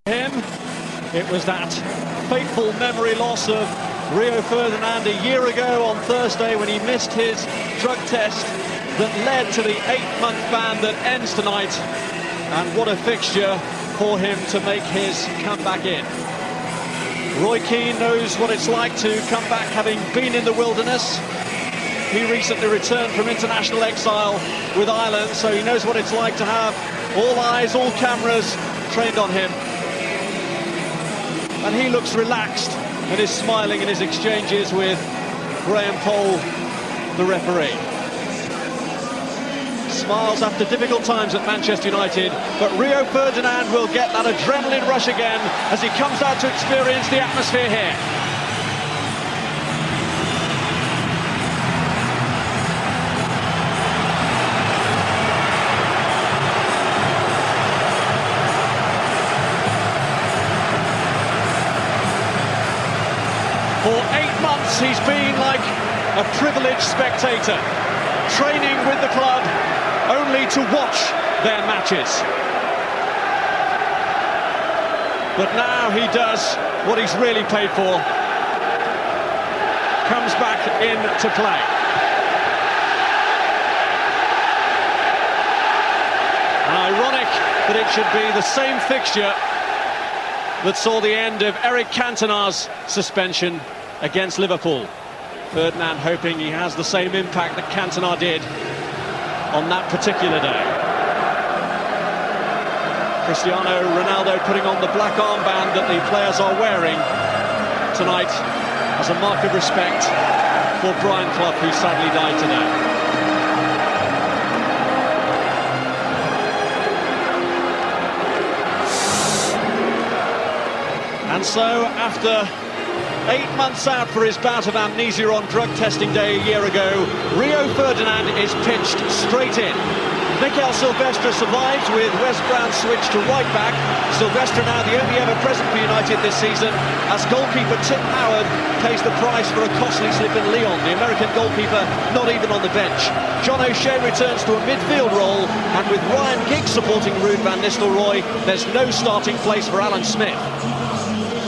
him. It was that fateful memory loss of Rio Ferdinand a year ago on Thursday when he missed his drug test that led to the 8-month ban that ends tonight. And what a fixture for him to make his comeback in. Roy Keane knows what it's like to come back having been in the wilderness. He recently returned from international exile with Ireland, so he knows what it's like to have all eyes, all cameras trained on him. And he looks relaxed and is smiling in his exchanges with Graham Poll, the referee. Smiles after difficult times at Manchester United, but Rio Ferdinand will get that adrenaline rush again as he comes out to experience the atmosphere here. For 8 months he's been like a privileged spectator, training with the club only to watch their matches. But now he does what he's really paid for, comes back into play. Ironic that it should be the same fixture that saw the end of Eric Cantona's suspension against Liverpool. Ferdinand hoping he has the same impact that Cantona did on that particular day. Cristiano Ronaldo putting on the black armband that the players are wearing tonight as a mark of respect for Brian Clough, who sadly died today. And so, after 8 months out for his bout of amnesia on drug testing day a year ago, Rio Ferdinand is pitched straight in. Mikel Silvestre survives with Wes Brown's switch to right back. Silvestre now the only ever present for United this season, as goalkeeper Tim Howard pays the price for a costly slip in Lyon. The American goalkeeper not even on the bench. John O'Shea returns to a midfield role, and with Ryan Giggs supporting Ruud van Nistelrooy, there's no starting place for Alan Smith.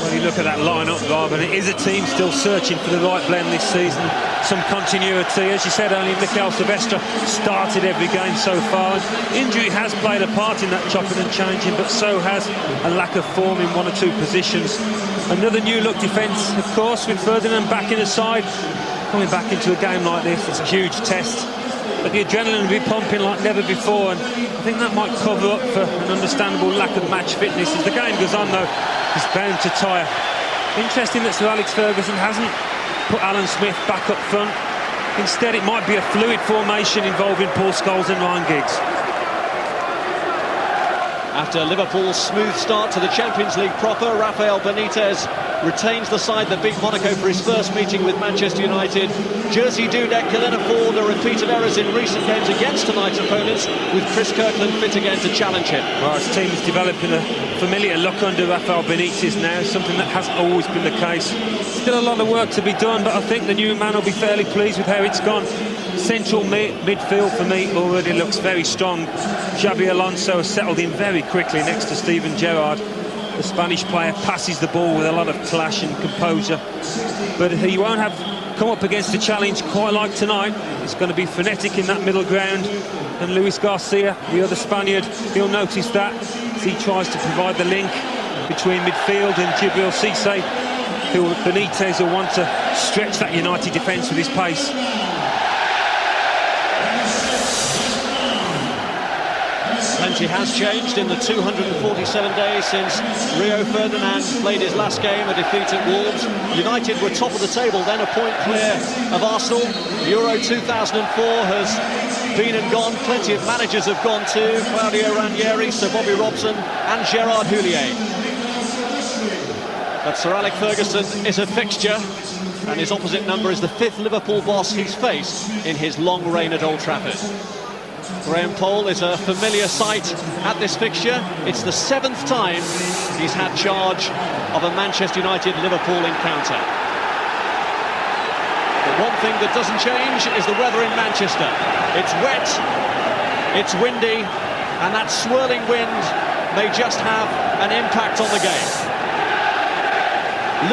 When you look at that lineup, Bob, and it is a team still searching for the right blend this season. Some continuity, as you said, only Mikel Silvestre started every game so far. Injury has played a part in that chopping and changing, but so has a lack of form in one or two positions. Another new look defence, of course, with Ferdinand back in the side. Coming back into a game like this, it's a huge test. But the adrenaline will be pumping like never before, and I think that might cover up for an understandable lack of match fitness. As the game goes on, though, he's bound to tire. Interesting that Sir Alex Ferguson hasn't put Alan Smith back up front. Instead, it might be a fluid formation involving Paul Scholes and Ryan Giggs. After Liverpool's smooth start to the Champions League proper, Rafael Benitez retains the side that beat Monaco for his first meeting with Manchester United. Jersey Dudek can then afford a repeat of errors in recent games against tonight's opponents, with Chris Kirkland fit again to challenge him. Well, his team is developing a familiar look under Rafael Benitez now, something that hasn't always been the case. Still a lot of work to be done, but I think the new man will be fairly pleased with how it's gone. Central midfield for me already looks very strong. Xabi Alonso has settled in very quickly next to Steven Gerrard. The Spanish player passes the ball with a lot of clash and composure, but he won't have come up against a challenge quite like tonight. It's going to be frenetic in that middle ground, and Luis Garcia, the other Spaniard, he'll notice that as he tries to provide the link between midfield and Djibril Cissé, who Benitez will want to stretch that United defence with his pace. Plenty has changed in the 247 days since Rio Ferdinand played his last game, a defeat at Wolves. United were top of the table, then a point clear of Arsenal. Euro 2004 has been and gone. Plenty of managers have gone too. Claudio Ranieri, Sir Bobby Robson and Gerard Houllier. But Sir Alex Ferguson is a fixture, and his opposite number is the 5th Liverpool boss he's faced in his long reign at Old Trafford. Graham Poll is a familiar sight at this fixture. It's the 7th time he's had charge of a Manchester United-Liverpool encounter. But one thing that doesn't change is the weather in Manchester. It's wet, it's windy, and that swirling wind may just have an impact on the game.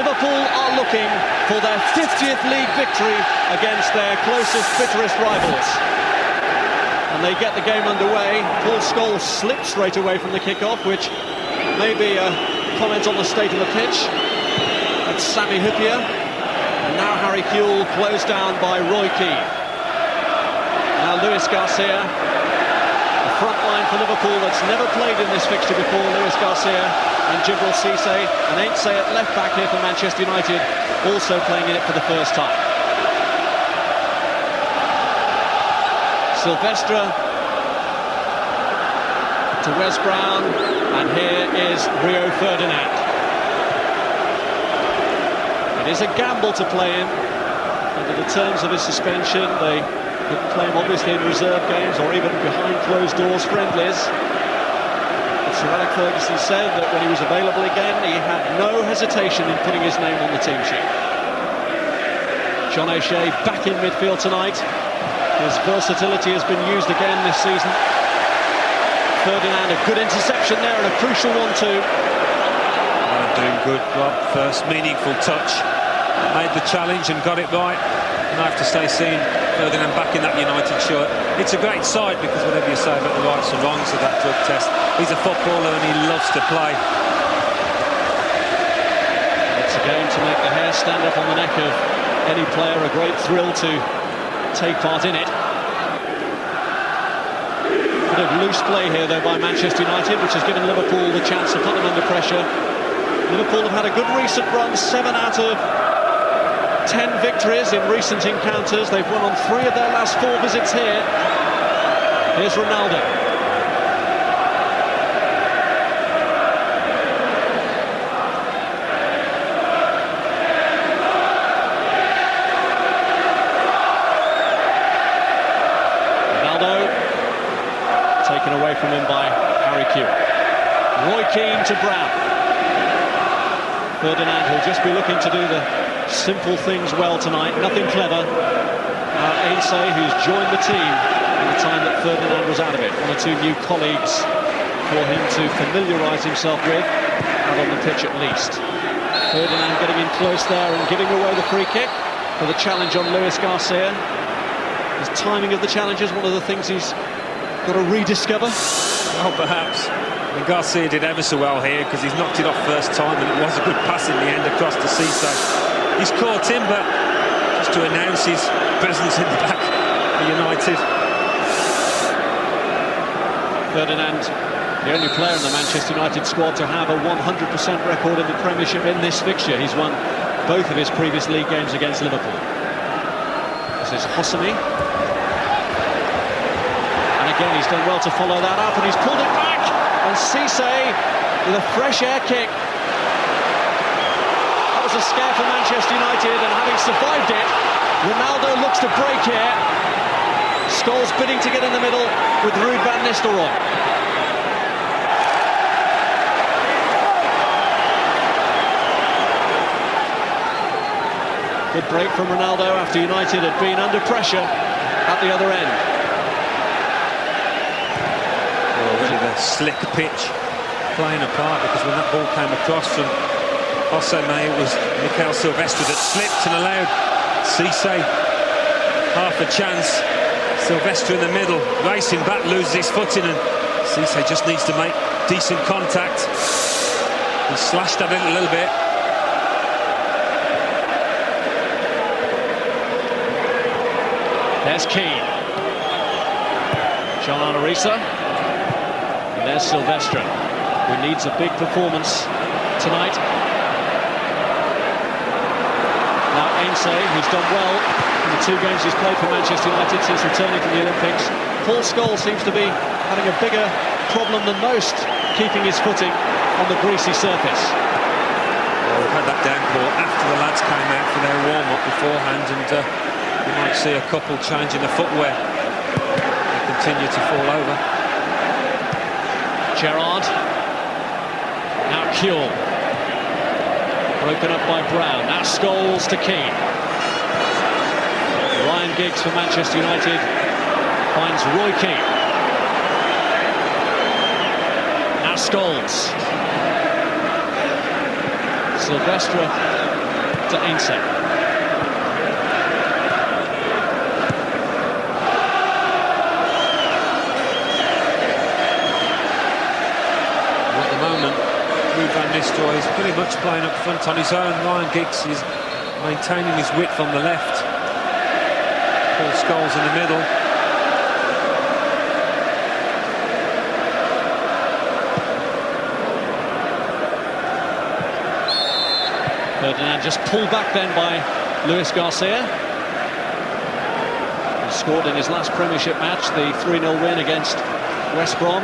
Liverpool are looking for their 50th league victory against their closest, bitterest rivals. And they get the game underway. Paul Scholes slipped straight away from the kickoff, which may be a comment on the state of the pitch. That's Sami Hyypiä. And now Harry Kewell closed down by Roy Keane. Now Luis Garcia. The front line for Liverpool that's never played in this fixture before. Luis Garcia and Djibril Cissé. And Ainsley at left back here for Manchester United, also playing in it for the first time. Silvestre to Wes Brown, and here is Rio Ferdinand. It is a gamble to play him. Under the terms of his suspension, they couldn't play him obviously in reserve games or even behind closed doors friendlies. But Sir Alex Ferguson said that when he was available again, he had no hesitation in putting his name on the team sheet. John O'Shea back in midfield tonight. His versatility has been used again this season. Ferdinand, a good interception there and a crucial one too. Doing good, Rob. First meaningful touch. Made the challenge and got it right. And I have to say, seeing Ferdinand back in that United shirt, it's a great side, because whatever you say about the rights and wrongs of that drug test, he's a footballer and he loves to play. It's a game to make the hair stand up on the neck of any player. A great thrill to take part in it. Bit of loose play here though by Manchester United, which has given Liverpool the chance to put them under pressure. Liverpool have had a good recent run, 7 out of 10 victories in recent encounters. They've won on 3 of their last 4 visits here. Here's Ronaldo. Taken away from him by Harry Kewell. Roy Keane to Brown. Ferdinand will just be looking to do the simple things well tonight, nothing clever. Ainsley, who's joined the team in the time that Ferdinand was out of it. 1 or 2 new colleagues for him to familiarise himself with, out on the pitch at least. Ferdinand getting in close there and giving away the free kick for the challenge on Luis Garcia. His timing of the challenge is one of the things he's got to rediscover. Well, perhaps. And Garcia did ever so well here, because he's knocked it off first time, and it was a good pass in the end across to Cissé. He's caught him, but just to announce his presence in the back for United. Ferdinand, the only player in the Manchester United squad to have a 100% record in the Premiership in this fixture. He's won both of his previous league games against Liverpool. This is Hosseini. Again, he's done well to follow that up, and he's pulled it back, and Cissé with a fresh air kick. That was a scare for Manchester United, and having survived it, Ronaldo looks to break here. Scholes bidding to get in the middle with Ruud van Nistelrooy. Good break from Ronaldo after United had been under pressure at the other end. The slick pitch playing a part, because when that ball came across from Hosseini, it was Mikel Silvestre that slipped and allowed Cissé half a chance. Silvestre in the middle, racing back, loses his footing, and Cissé just needs to make decent contact. He slashed at it a little bit. There's Keane. John Arisa. There's Silvestre, who needs a big performance tonight. Now Ainsley, who's done well in the 2 games he's played for Manchester United since returning from the Olympics. Paul Scholes seems to be having a bigger problem than most, keeping his footing on the greasy surface. Well, we've had that downpour after the lads came out for their warm-up beforehand, and you might see a couple changing the footwear. They continue to fall over. Gerrard. Now Kewell. Broken up by Brown. Now Scholes to Keane. Ryan Giggs for Manchester United finds Roy Keane. Now Now Scholes. Silvestre to Ainsley. At the moment, Ruben Nistelrooy is pretty much playing up front on his own. Ryan Giggs is maintaining his width on the left. Paul Scholes in the middle. Ferdinand just pulled back then by Luis Garcia. He scored in his last Premiership match, the 3-0 win against West Brom.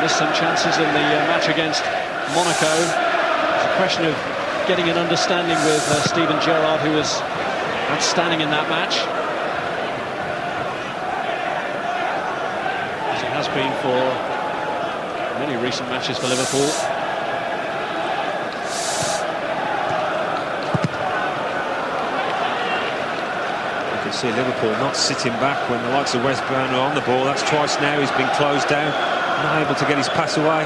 Missed some chances in the match against Monaco. It's a question of getting an understanding with Steven Gerrard, who was outstanding in that match, as it has been for many recent matches for Liverpool. You can see Liverpool not sitting back when the likes of West Brom are on the ball. That's twice now he's been closed down, not able to get his pass away.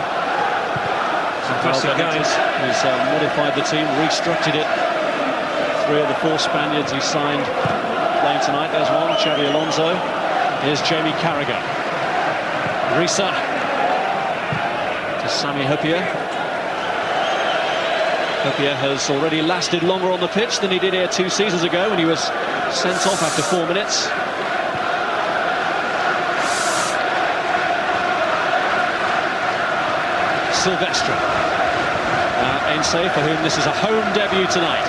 Fantastic game. He's modified the team, restructured it. 3 of the 4 Spaniards he signed playing tonight. There's one, Xabi Alonso. Here's Jamie Carragher. Risa to Sami Hyypiä. Hyypiä has already lasted longer on the pitch than he did here 2 seasons ago when he was sent off after 4 minutes. Silvestre. Ainsley, for whom this is a home debut tonight.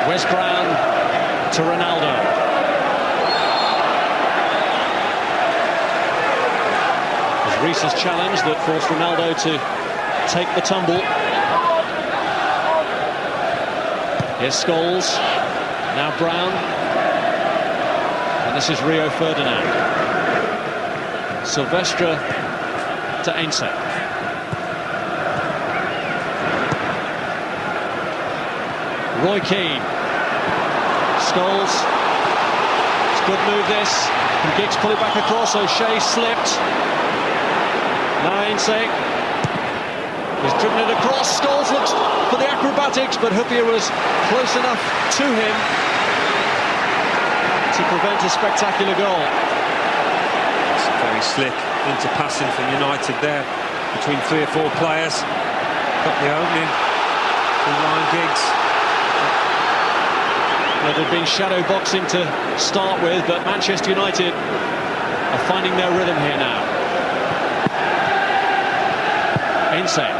Wes Brown to Ronaldo. There's Reese's challenge that forced Ronaldo to take the tumble. Here's Scholes. Now Brown. And this is Rio Ferdinand. Silvestre to Ainsley. Roy Keane. Scholes. It's a good move this. And Giggs pull it back across. O'Shea slipped. Now Ainsley. He's driven it across. Scholes looks for the acrobatics, but Hyypiä was close enough to him to prevent a spectacular goal. It's very slick into passing from United there between 3 or 4 players. Got the opening from Ryan Giggs. Well, there'd been shadow boxing to start with, but Manchester United are finding their rhythm here now. Ainsley.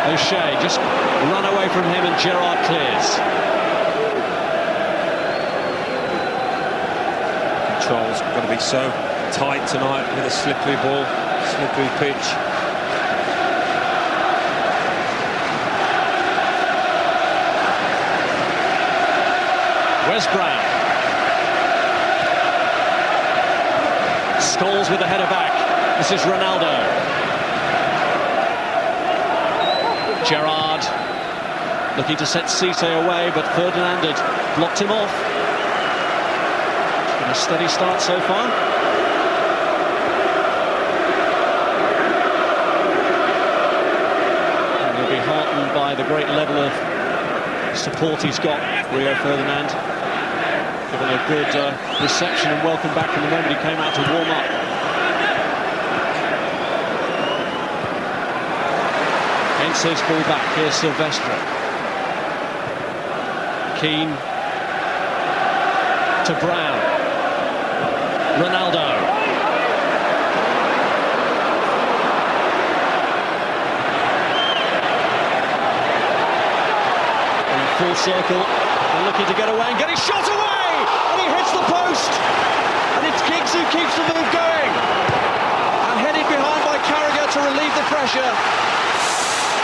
O'Shea just run away from him and Gerrard clears. Control's got to be so tight tonight with a slippery ball, slippery pitch. Wes Brown. Scholes with the header back. This is Ronaldo. Gerrard looking to set Cisse away, but Ferdinand had blocked him off. It's been a steady start so far. And he'll be heartened by the great level of support he's got, Rio Ferdinand. Given a good reception and welcome back from the moment he came out to warm up. Ainsley's ball back. Here's Silvestre. Keane to Brown. Ronaldo. In full circle and looking to get away and get his shot away! And he hits the post! And it's Giggs who keeps the move going. And headed behind by Carragher to relieve the pressure.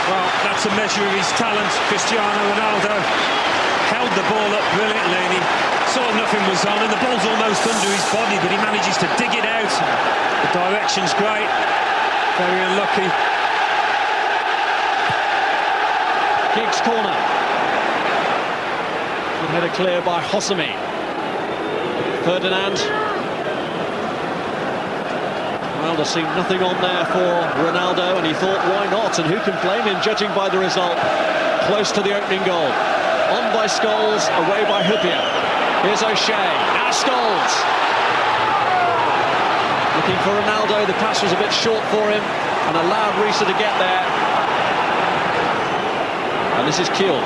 Well, that's a measure of his talent. Cristiano Ronaldo held the ball up brilliantly and he saw nothing was on and the ball's almost under his body, but he manages to dig it out. The direction's great. Very unlucky. Giggs corner. Good header clear by Hosami. Ferdinand. Well, there seemed nothing on there for Ronaldo, and he thought, why not? And who can blame him, judging by the result? Close to the opening goal. On by Scholes, away by Hyypiä. Here's O'Shea. Now Scholes. Looking for Ronaldo. The pass was a bit short for him and allowed Riise to get there. And this is Kiel.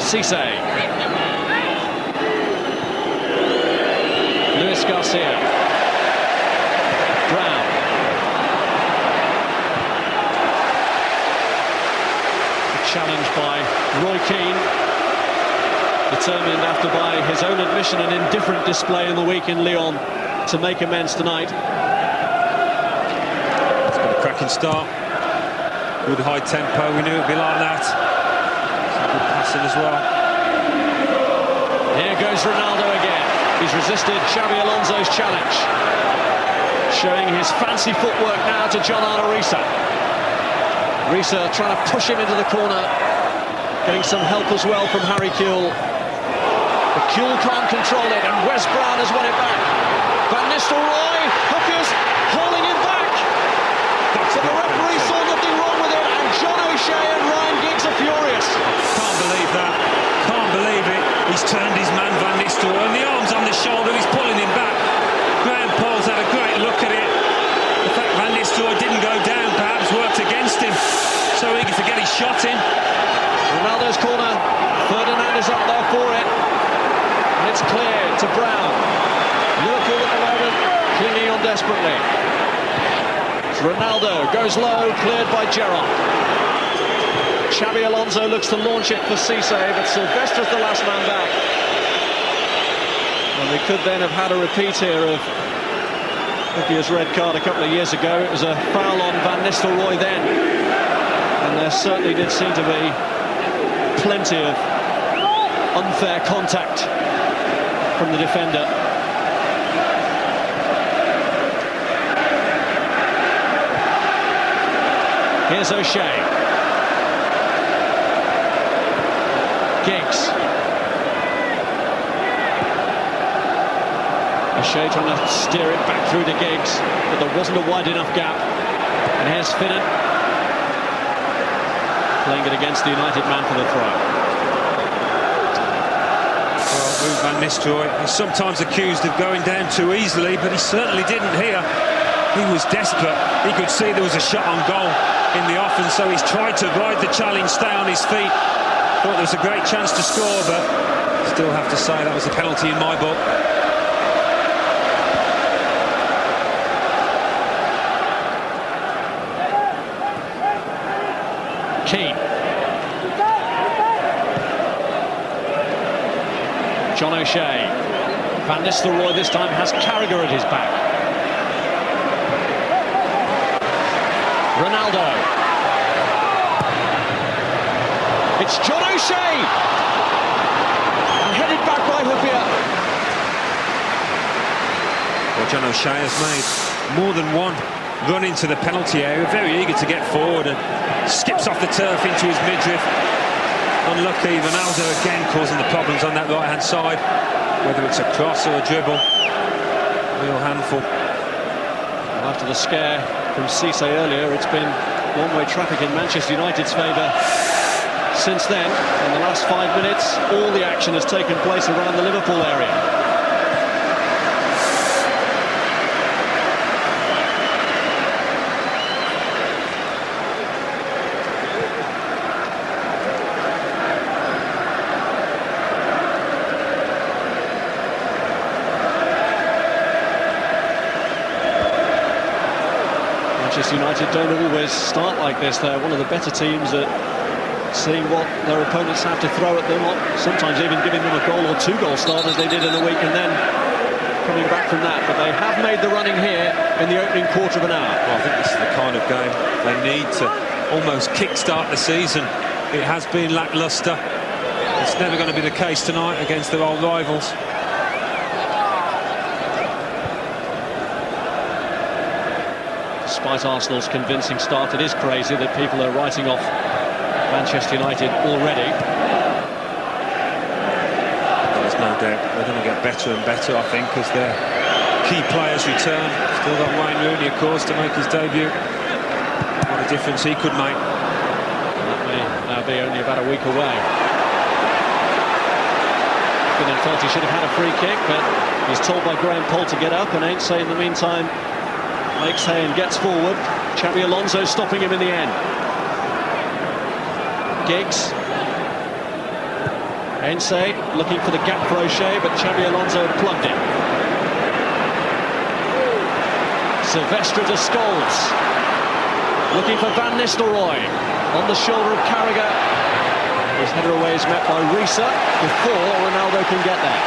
Cisse. Luis Garcia. Brown. A challenge by Roy Keane. Determined, after by his own admission, an indifferent display in the week in Lyon, to make amends tonight. It's got a cracking start. Good high tempo. We knew it'd be like that. Some good passing as well. Here goes Ronaldo again. He's resisted Xabi Alonso's challenge. Showing his fancy footwork now to John Arne Riise. Riise trying to push him into the corner. Getting some help as well from Harry Kewell. But Kewell can't control it, and Wes Brown has won it back. Van Nistelrooy, Hookers hauling him back. But the referee saw nothing wrong with it, and John O'Shea and Ryan Giggs are furious. Can't believe that. Can't believe it. He's turned his man Van Nistelrooy, and the arm's on the shoulder, he's pulling him back. Graham Paul's had a great look at it. The fact Van Nistelrooy didn't go down perhaps worked against him. So eager to get his shot in. Ronaldo's corner. Ferdinand is up there for it. And it's cleared to Brown. Liverpool at the moment clinging on desperately. Ronaldo goes low, cleared by Gerrard. Xabi Alonso looks to launch it for Cisse, but Silvestra's the last man back. And we could then have had a repeat here of Hyypiä's red card a couple of years ago. It was a foul on Van Nistelrooy then. And there certainly did seem to be plenty of unfair contact from the defender. Here's O'Shea. Giggs. O'Shea trying to steer it back through to Giggs, but there wasn't a wide enough gap. And here's Finnan. Playing it against the United man for the throw. Well, Van Nistelrooy is sometimes accused of going down too easily, but he certainly didn't here. He was desperate. He could see there was a shot on goal in the off, and so he's tried to ride the challenge, stay on his feet. Thought there was a great chance to score, but still have to say that was a penalty in my book. Keane. John O'Shea. Van Nistelrooy this time has Carragher at his back. Ronaldo. It's John O'Shea. And headed back by Hyypiä. Well, John O'Shea has made more than one run into the penalty area, very eager to get forward, and skips off the turf into his midriff. Unlucky. Ronaldo again causing the problems on that right-hand side, whether it's a cross or a dribble. Real handful. Well, after the scare from Cisse earlier, it's been one-way traffic in Manchester United's favour since then. In the last 5 minutes, all the action has taken place around the Liverpool area. Manchester United don't always start like this. They're one of the better teams at seeing what their opponents have to throw at them, or sometimes even giving them a goal or 2 goal start as they did in the week, and then coming back from that. But they have made the running here in the opening quarter of an hour. Well, I think this is the kind of game they need to almost kick-start the season. It has been lacklustre. It's never going to be the case tonight against their old rivals. Despite Arsenal's convincing start, it is crazy that people are writing off Manchester United already. There's no they're going to get better and better, I think, as their key players return. Still got Wayne Rooney, of course, to make his debut. What a difference he could make. That may now be only about a week away. Finnan felt he should have had a free kick, but he's told by Graham Poll to get up, and Ainsley in the meantime makes hay and gets forward. Xabi Alonso stopping him in the end. Giggs. Ainsley looking for the gap for O'Shea, but Xabi Alonso had plugged it. Silvestre to Scholes. Looking for Van Nistelrooy. On the shoulder of Carragher. His header away is met by Risa before Ronaldo can get there.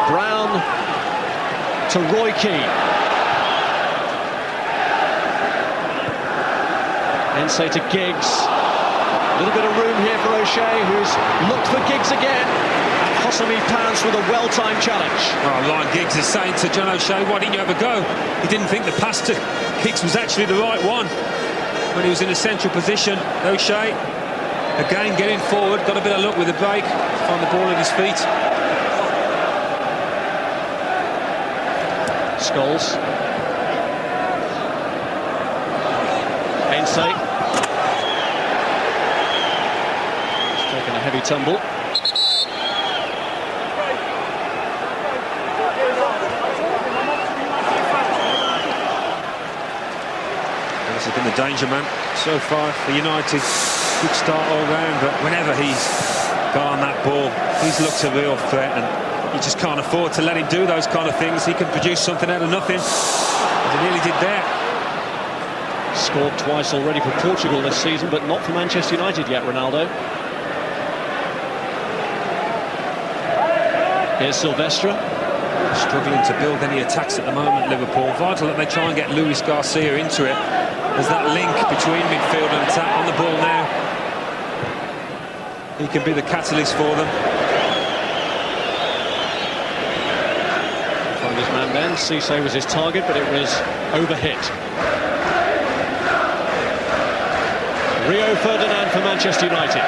Brown to Roy Keane. Ainsley to Giggs. A little bit of room here for O'Shea, who's looked for Giggs again. And Hosami pounds with a well-timed challenge. Well, Ryan Giggs is saying to John O'Shea, why didn't you have a go? He didn't think the pass to Giggs was actually the right one. When he was in a central position, O'Shea, again getting forward, got a bit of luck with the break, find the ball at his feet. Scholes. Ainsley. He's taken a heavy tumble. This has been the danger man so far for United. Good start all round, but whenever he's got on that ball, he's looked a real threat, and you just can't afford to let him do those kind of things. He can produce something out of nothing, as he nearly did there. Scored twice already for Portugal this season, but not for Manchester United yet, Ronaldo. Here's Silvestre. Struggling to build any attacks at the moment, Liverpool. Vital that they try and get Luis Garcia into it. There's that link between midfield and attack. On the ball now, he can be the catalyst for them. Find his man then. Cisse was his target, but it was overhit. Rio Ferdinand for Manchester United.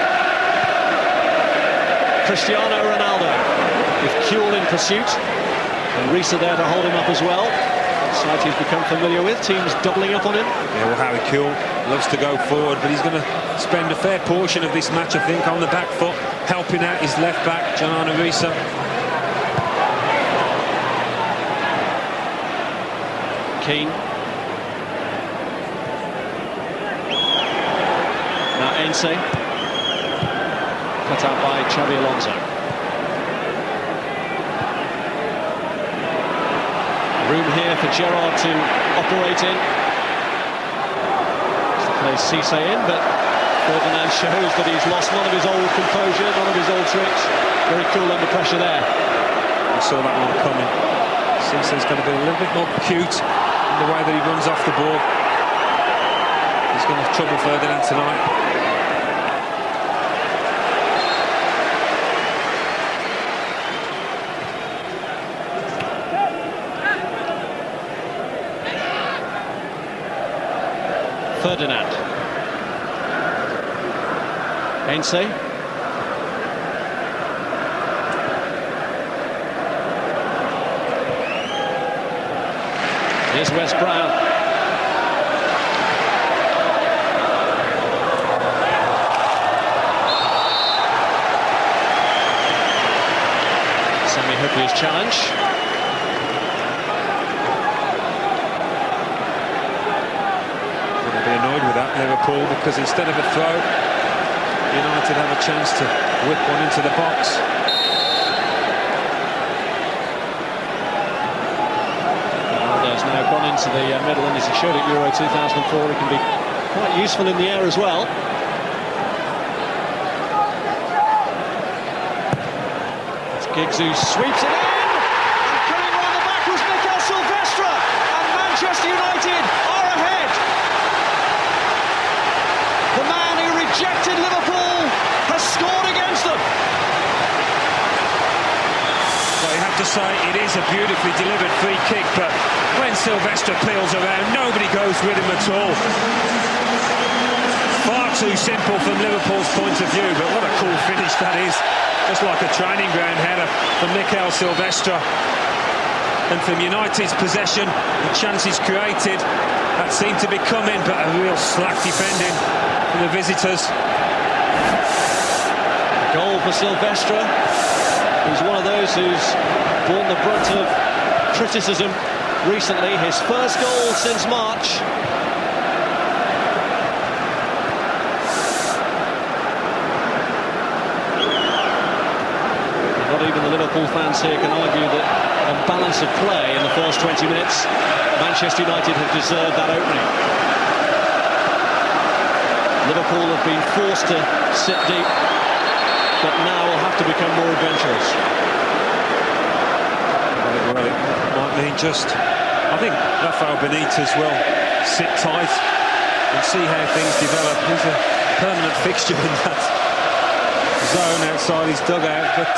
Cristiano Ronaldo with Kuhl in pursuit. And Risa there to hold him up as well. Side he's become familiar with, teams doubling up on him. Yeah, well, Harry Kuhl loves to go forward, but he's going to spend a fair portion of this match, I think, on the back foot, helping out his left back, Gianna Risa. Keane. Now Ainsley. Cut out by Xabi Alonso. Room here for Gerrard to operate in. Plays Cisse in, but Ferdinand shows that he's lost none of his old composure, none of his old tricks. Very cool under pressure there. I saw that one coming. Cisse's going to be a little bit more cute in the way that he runs off the ball. He's going to have trouble Ferdinand tonight. Ferdinand. Ainsley. Here's Wes Brown. Sami Hyypiä's challenge. Annoyed with that, Liverpool, because instead of a throw, United have a chance to whip one into the box. Ronaldo's now gone into the middle, and as he showed at Euro 2004, he can be quite useful in the air as well. It's Giggs who sweeps it in, and coming round the back was Mikel Silvestre, and Manchester United are ahead. The man who rejected Liverpool has scored against them. Well, you have to say it is a beautifully delivered free kick, but when Silvestre peels around, nobody goes with him at all. Far far too simple from Liverpool's point of view, but what a cool finish that is. Just like a training ground header from Mikel Silvestre. And from United's possession, the chances created, that seemed to be coming, but a real slack defending from the visitors. Goal for Silvestre. He's one of those who's borne the brunt of criticism recently. His first goal since March. Not even the Liverpool fans here can argue that on balance of play in the first 20 minutes, Manchester United have deserved that opening. Liverpool have been forced to sit deep, but now will have to become more adventurous. Well, it might mean just, I think Rafael Benitez will sit tight and see how things develop. He's a permanent fixture in that zone outside his dugout, but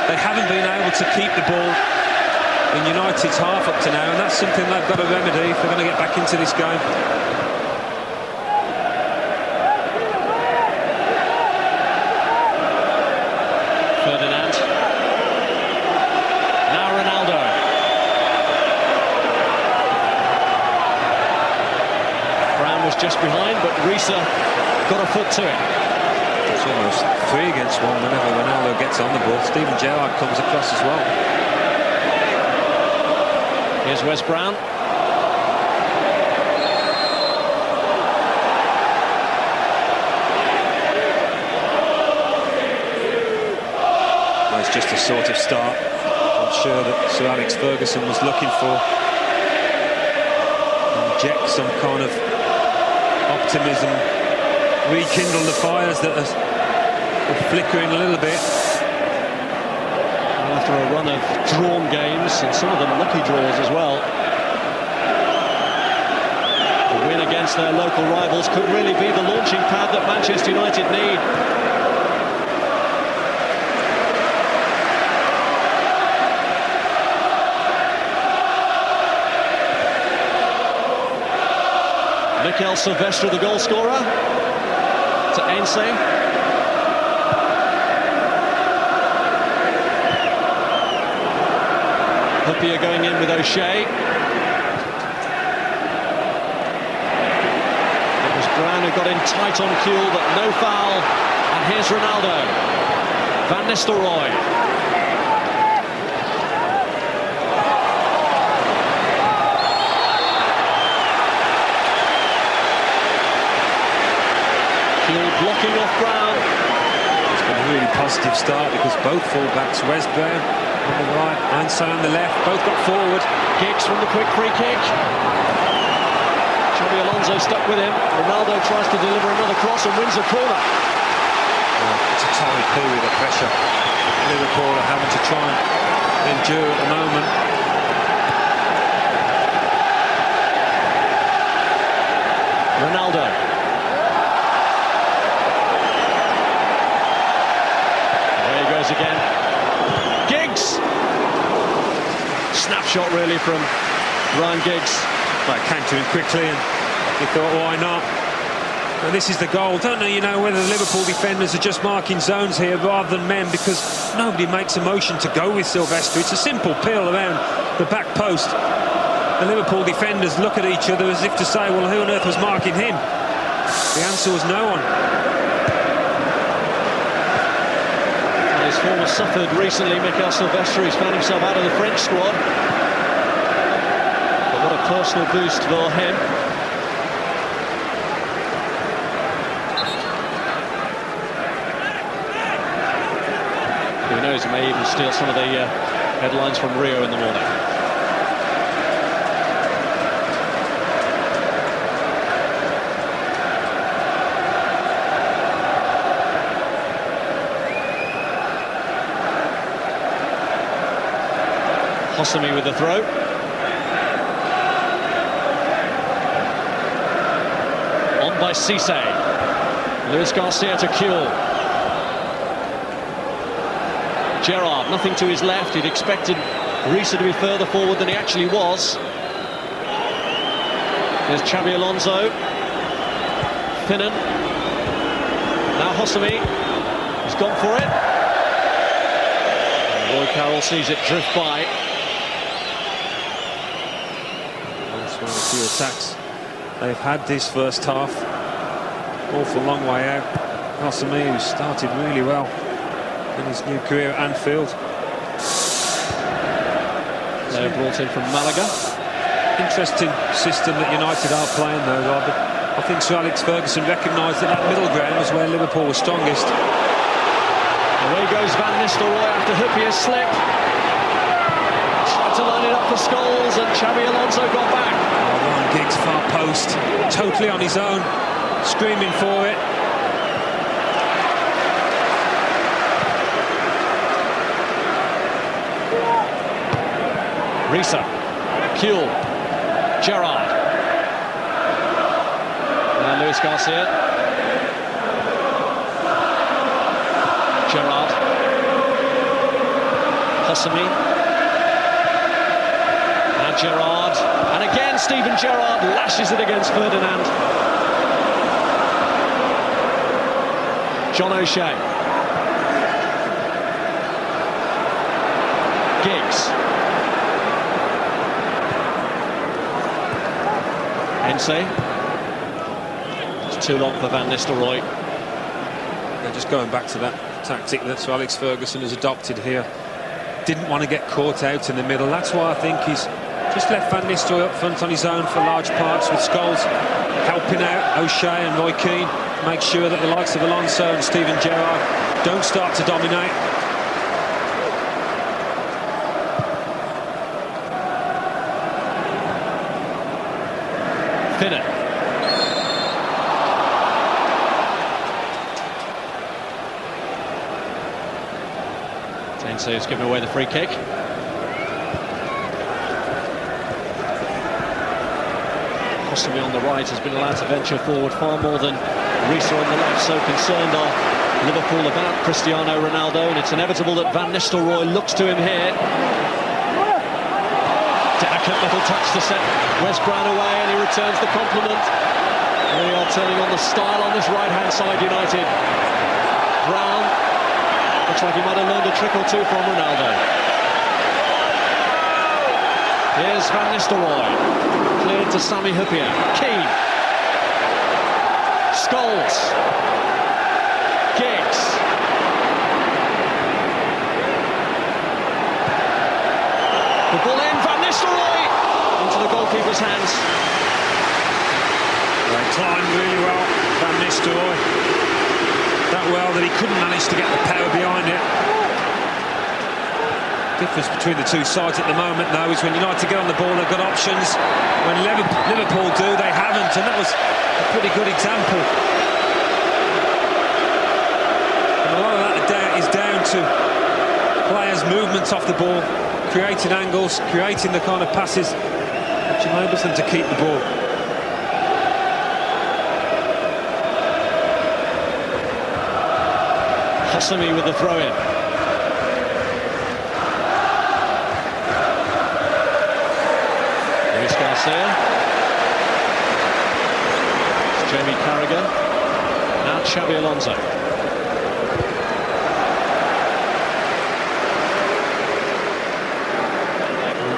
they haven't been able to keep the ball in United's half up to now, and that's something they've got to remedy if they're going to get back into this game. Ferdinand. Now Ronaldo. Brown was just behind, but Risa got a foot to it. It's almost 3 against 1 whenever Ronaldo gets on the ball. Steven Gerrard comes across as well. Here's Wes Brown. Well, it's just a sort of start I'm sure that Sir Alex Ferguson was looking for. Inject some kind of optimism, rekindle the fires that are flickering a little bit. After a run of drawn games, and some of them lucky draws as well. The win against their local rivals could really be the launching pad that Manchester United need. Mikel Silvestre, the goal scorer, to Ainsley. Huppier going in with O'Shea. It was Brown who got in tight on Kuhl, but no foul. And here's Ronaldo. Van Nistelrooy. Kuhl blocking off Brown. It's been a really positive start because both full-backs, Wes Brown on the right, Ansay on the left, both got forward. Giggs from the quick free kick. Xabi Alonso stuck with him. Ronaldo tries to deliver another cross and wins a corner. It's a tight period of pressure Liverpool are having to try and endure at the moment. Ronaldo. There he goes again. Giggs! Snapshot really from Ryan Giggs. Well, it came to him quickly and he thought, why not? And this is the goal. Don't know, whether the Liverpool defenders are just marking zones here rather than men, because nobody makes a motion to go with Silvestre. It's a simple peel around the back post. The Liverpool defenders look at each other as if to say, well, who on earth was marking him? The answer was no one. His form has suffered recently, Mikel Silvestre. He's found himself out of the French squad. But what a personal boost for him. Who knows, he may even steal some of the headlines from Rio in the morning. Hosami with the throw. On by Cisse. Luis Garcia to Kuhl. Gerrard, nothing to his left. He'd expected Risa to be further forward than he actually was. There's Xabi Alonso. Finnan. Hosami. He's gone for it. And Roy Carroll sees it drift by. That's one of the few attacks they've had this first half. Awful long way out. Hosami, who started really well in his new career at Anfield. They're brought in from Malaga. Interesting system that United are playing though, Robert. I think Sir Alex Ferguson recognised that middle ground was where Liverpool was strongest. Away goes Van Nistelrooy after Huppier's slip. Tried to line it up for Scholes and Xabi Alonso got back. Ryan Giggs far post, totally on his own, screaming for it. Risa, Kuhl, Gerrard, and Luis Garcia. Gerrard, Hosami, and Gerrard, and again Steven Gerrard lashes it against Ferdinand. John O'Shea, Giggs. It's too long for Van Nistelrooy. They're just going back to that tactic that Sir Alex Ferguson has adopted here. Didn't want to get caught out in the middle. That's why I think he's just left Van Nistelrooy up front on his own for large parts, with Scholes helping out O'Shea and Roy Keane. Make sure that the likes of Alonso and Steven Gerrard don't start to dominate. Finnan. Tensei has given away the free kick. Hosami on the right has been allowed to venture forward far more than Risa on the left. So concerned are Liverpool about Cristiano Ronaldo, and it's inevitable that Van Nistelrooy looks to him here. Delicate little touch to set West Brown away, and he returns the compliment. We are turning on the style on this right-hand side, United. Brown looks like he might have learned a trick or two from Ronaldo. Here's Van Nistelrooy. Cleared to Sami Hyypiä. Keane. Scholes. Giggs. The ball in, Van Nistelrooy into the goalkeeper's hands. They climbed really well, Van Nistelrooy. That well that he couldn't manage to get the power behind it. Difference between the two sides at the moment, though, is when United get on the ball, they've got options. When Liverpool do, they haven't, and that was a pretty good example. And a lot of that is down to players' movements off the ball, creating angles, creating the kind of passes which enables them to keep the ball. Hosami with the throw-in. Luis Garcia. It's Jamie Carragher. Now Xabi Alonso.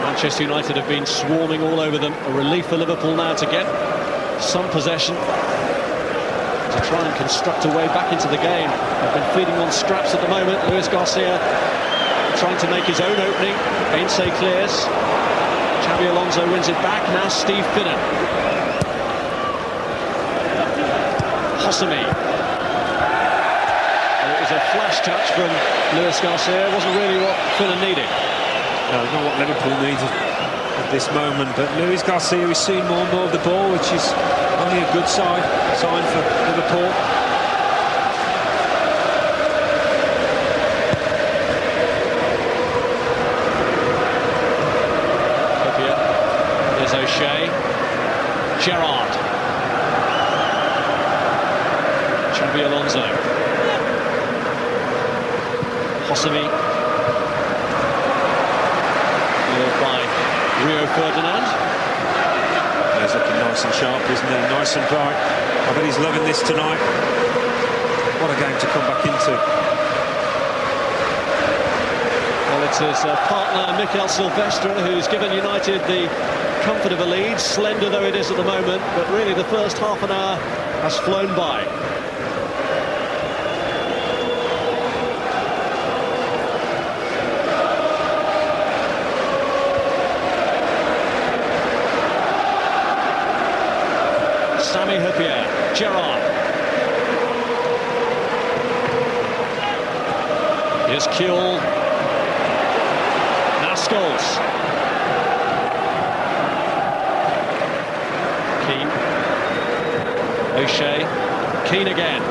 Manchester United have been swarming all over them. A relief for Liverpool now to get some possession, to try and construct a way back into the game. They've been feeding on scraps at the moment. Luis Garcia trying to make his own opening. Ainsley clears. Xabi Alonso wins it back. Now Steve Finnan. Hosami. And it was a flash touch from Luis Garcia. It wasn't really what Finnan needed. No, not what Liverpool needed at this moment, but Luis Garcia is seeing more and more of the ball, which is only a good sign for Liverpool. There's O'Shea. Gerrard. Xabi Alonso. Hosami. By Rio Ferdinand. He's looking nice and sharp, isn't he? Nice and bright. I bet he's loving this tonight. What a game to come back into. Well, it's his partner, Mikel Silvestre, who's given United the comfort of a lead, slender though it is at the moment, but really the first half an hour has flown by. Sami Hyypiä, Gerrard. Here's Kuehl. Now Scholes. Keane. O'Shea. Keane again.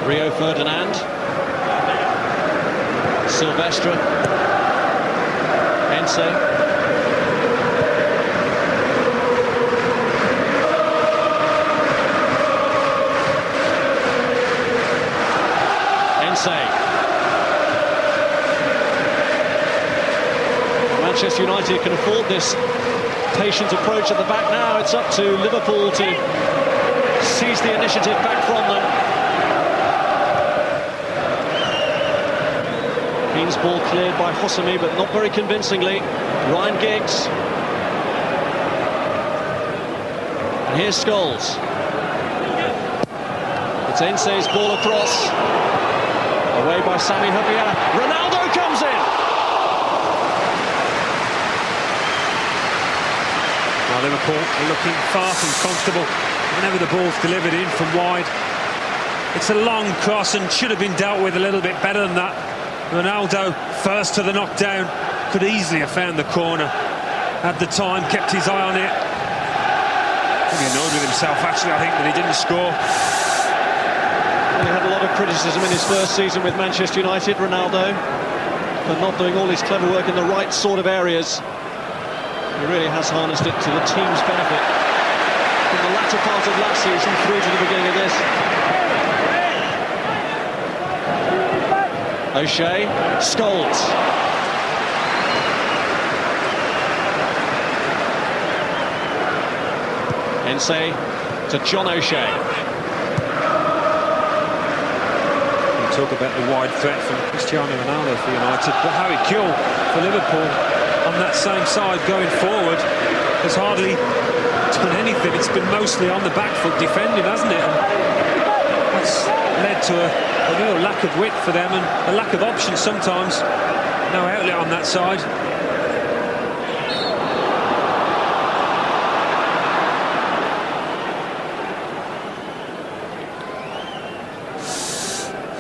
Rio Ferdinand. Silvestre. Ense. Manchester United can afford this patient approach at the back now. It's up to Liverpool to seize the initiative back from them. Keane's ball cleared by Hosami, but not very convincingly. Ryan Giggs. And here's Scholes. It's Ense's ball across. Away by Sami Hyypiä. Ronaldo comes in! Well, Liverpool are looking far from comfortable whenever the ball's delivered in from wide. It's a long cross and should have been dealt with a little bit better than that. Ronaldo, first to the knockdown, could easily have found the corner. Had the time, kept his eye on it. Pretty annoyed with himself, actually, I think, that he didn't score. He had a lot of criticism in his first season with Manchester United, Ronaldo, for not doing all his clever work in the right sort of areas. He really has harnessed it to the team's benefit. From the latter part of last season through to the beginning of this. O'Shea, Scholes. Ense to John O'Shea. Talk about the wide threat from Cristiano Ronaldo for United, but Harry Kuehl for Liverpool on that same side going forward has hardly done anything. It's been mostly on the back foot defending, hasn't it? And that's led to a real lack of width for them and a lack of options sometimes. No outlet on that side.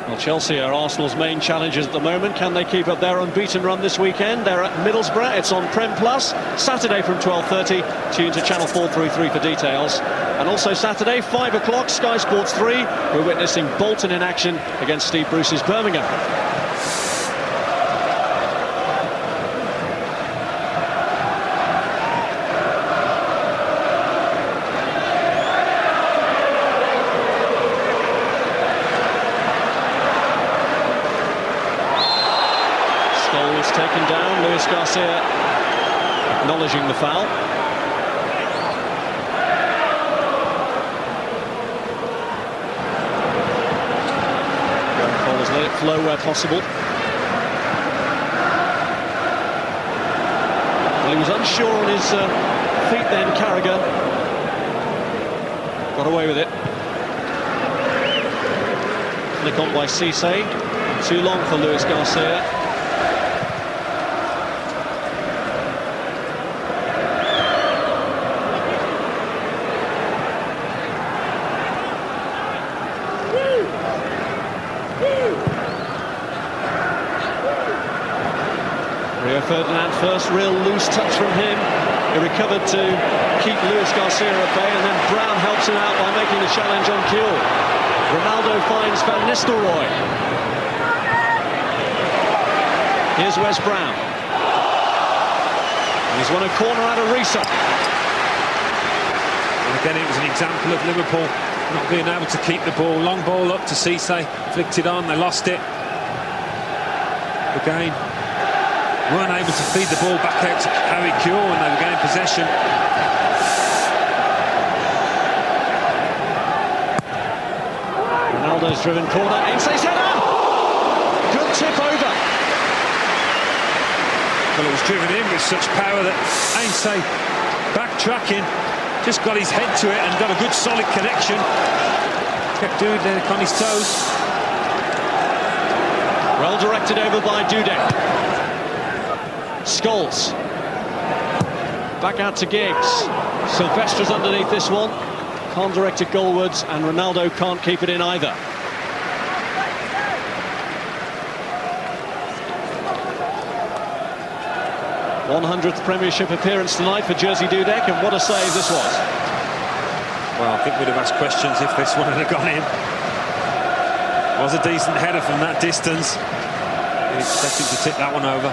Well, Chelsea are Arsenal's main challengers at the moment. Can they keep up their unbeaten run this weekend? They're at Middlesbrough. It's on Prem Plus. Saturday from 12:30. Tune to Channel 433 for details. And also Saturday, 5 o'clock, Sky Sports 3. We're witnessing Bolton in action against Steve Bruce's Birmingham. Taken down, Luis Garcia acknowledging the foul. Cole has let it flow where possible. Well, he was unsure on his feet then, Carragher. Got away with it. Flick on by Cisse. Too long for Luis Garcia. Rio Ferdinand, first real loose touch from him. He recovered to keep Luis Garcia at bay, and then Brown helps him out by making the challenge on Kuehl. Ronaldo finds Van Nistelrooy. Here's Wes Brown. And he's won a corner out of Risa. And again, it was an example of Liverpool not being able to keep the ball. Long ball up to Cisse, flicked it on, they lost it. Again, weren't able to feed the ball back out to Harry Kuehl when they were getting possession. Ronaldo's driven corner. Ainsley's header! Good tip over. Well, it was driven in with such power that Ainsley, backtracking, just got his head to it and got a good solid connection. Kept Dudek on his toes. Well directed over by Dudek. Scholes. Back out to Giggs. Silvestra's underneath this one. Can't direct it goalwards, and Ronaldo can't keep it in either. th Premiership appearance tonight for Jerzy Dudek, and what a save this was. Well, I think we'd have asked questions if this one had gone in. It was a decent header from that distance. Didn't expect him to tip that one over.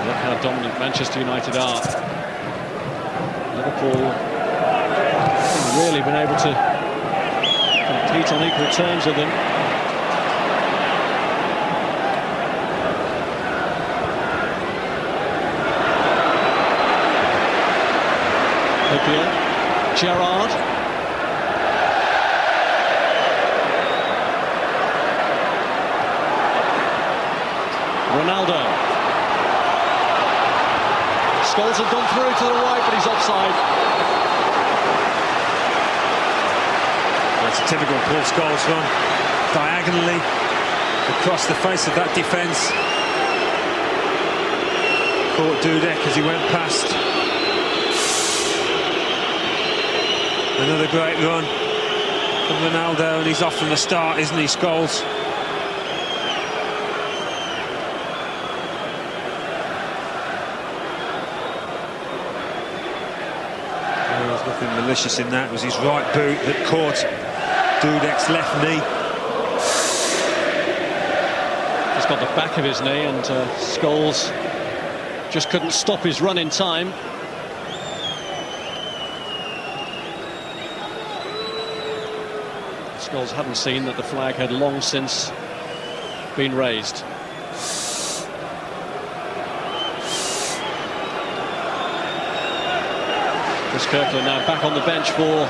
Look how dominant Manchester United are. Liverpool haven't really been able to compete on equal terms with them. Gerrard. Ronaldo. Scholes had gone through to the right, but he's offside. That's a typical Paul Scholes run. Diagonally across the face of that defence. Caught Dudek as he went past. Another great run from Ronaldo, and he's off from the start, isn't he, Scholes? There was nothing malicious in that. It was his right boot that caught Dudek's left knee. He's got the back of his knee, and Scholes just couldn't stop his run in time. Scholes hadn't seen that the flag had long since been raised. Chris Kirkland now back on the bench for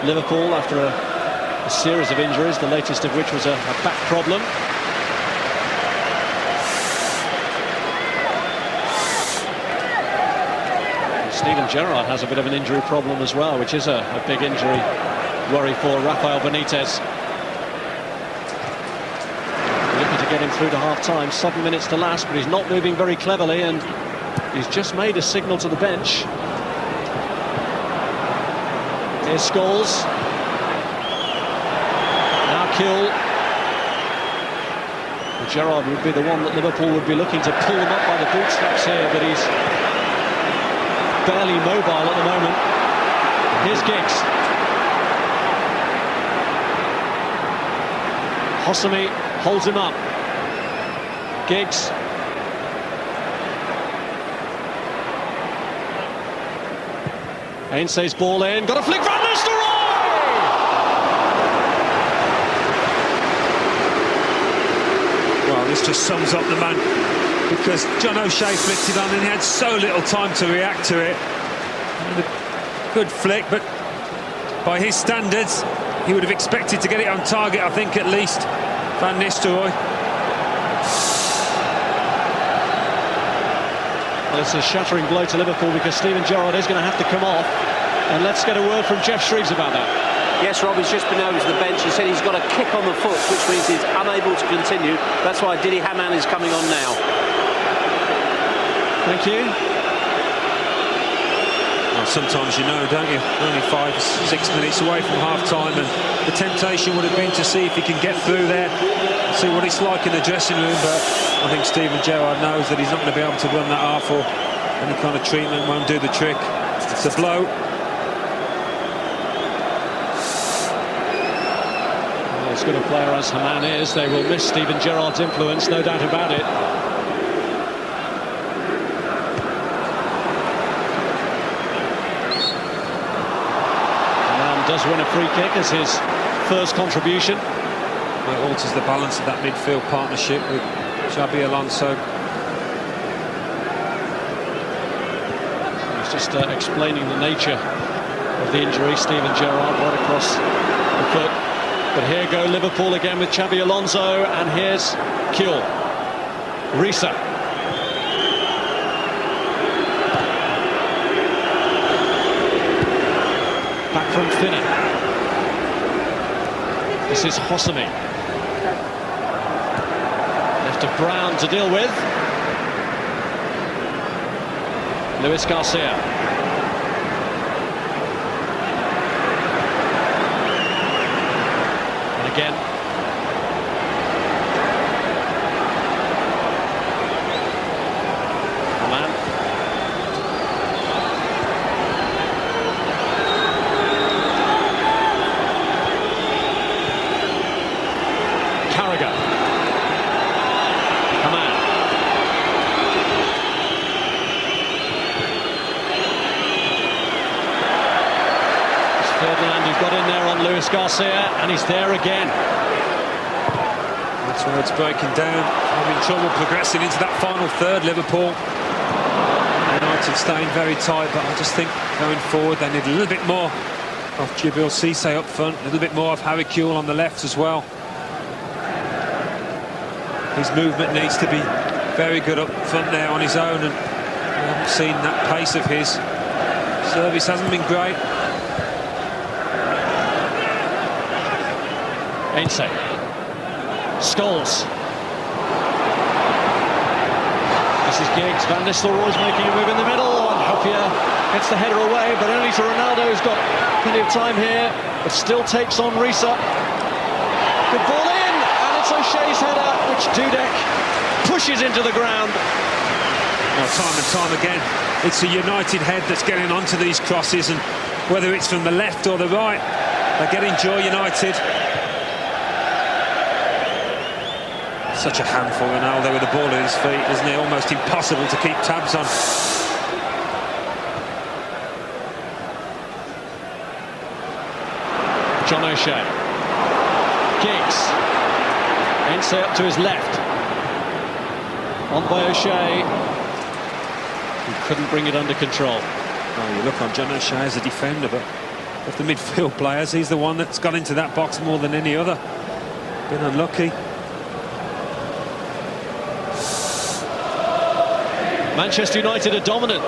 Liverpool after a series of injuries, the latest of which was a back problem. And Steven Gerrard has a bit of an injury problem as well, which is a big injury worry for Rafael Benitez. Looking to get him through to half-time. 7 minutes to last, but he's not moving very cleverly, and he's just made a signal to the bench. Here's Scholes. Now Kill. Gerrard would be the one that Liverpool would be looking to pull him up by the bootstraps here, but he's barely mobile at the moment. Here's Giggs. Hosami holds him up. Giggs. Ainsley's ball in. Got a flick. Van Nistelrooy! Well, this just sums up the man, because John O'Shea flicked it on and he had so little time to react to it. And a good flick, but by his standards, he would have expected to get it on target, I think, at least. Van Nistelrooy. Well, it's a shattering blow to Liverpool, because Steven Gerrard is going to have to come off. And let's get a word from Jeff Shreeves about that. Yes, Rob, he's just been over to the bench. He said he's got a kick on the foot, which means he's unable to continue. That's why Didi Hamann is coming on now. Thank you. Well, sometimes you know, don't you? Only 5 or 6 minutes away from half-time, and the temptation would have been to see if he can get through there, see what it's like in the dressing room, but I think Steven Gerrard knows that he's not going to be able to run that half, or any kind of treatment won't do the trick. It's a blow. Well, as good a player as Hamann is, they will miss Steven Gerrard's influence, no doubt about it. Does win a free kick as his first contribution. It alters the balance of that midfield partnership with Xabi Alonso. He's just explaining the nature of the injury. Steven Gerrard right across the foot. But here go Liverpool again with Xabi Alonso, and here's Kuhl. Risa. Back from Finnan. This is Hosami. Left of Brown to deal with. Luis Garcia. And again. Man. Carragher. Command. It's Ferdinand who's got in there on Luis Garcia, and he's there again. That's where it's breaking down. Having trouble progressing into that final third, Liverpool. United staying very tight, but I just think going forward they need a little bit more of Djibril Cissé up front, a little bit more of Harry Kuhl on the left as well. His movement needs to be very good up front now on his own, and we haven't seen that pace of his. Service hasn't been great. Ainse. Scholes. This is Giggs. Van Nistelrooy's making a move in the middle, and Hopia gets the header away, but only to Ronaldo, who's got plenty of time here, but still takes on Risa. Good ball in, and it's O'Shea's header, which Dudek pushes into the ground. Well, time and time again, it's a United head that's getting onto these crosses, and whether it's from the left or the right, they're getting joy, United. Such a handful, Ronaldo, with the ball at his feet, isn't it? Almost impossible to keep tabs on. John O'Shea. Giggs. Ainse up to his left. On by O'Shea, who couldn't bring it under control. Oh, you look on John O'Shea as a defender, but of the midfield players, he's the one that's got into that box more than any other. Been unlucky. Manchester United are dominant.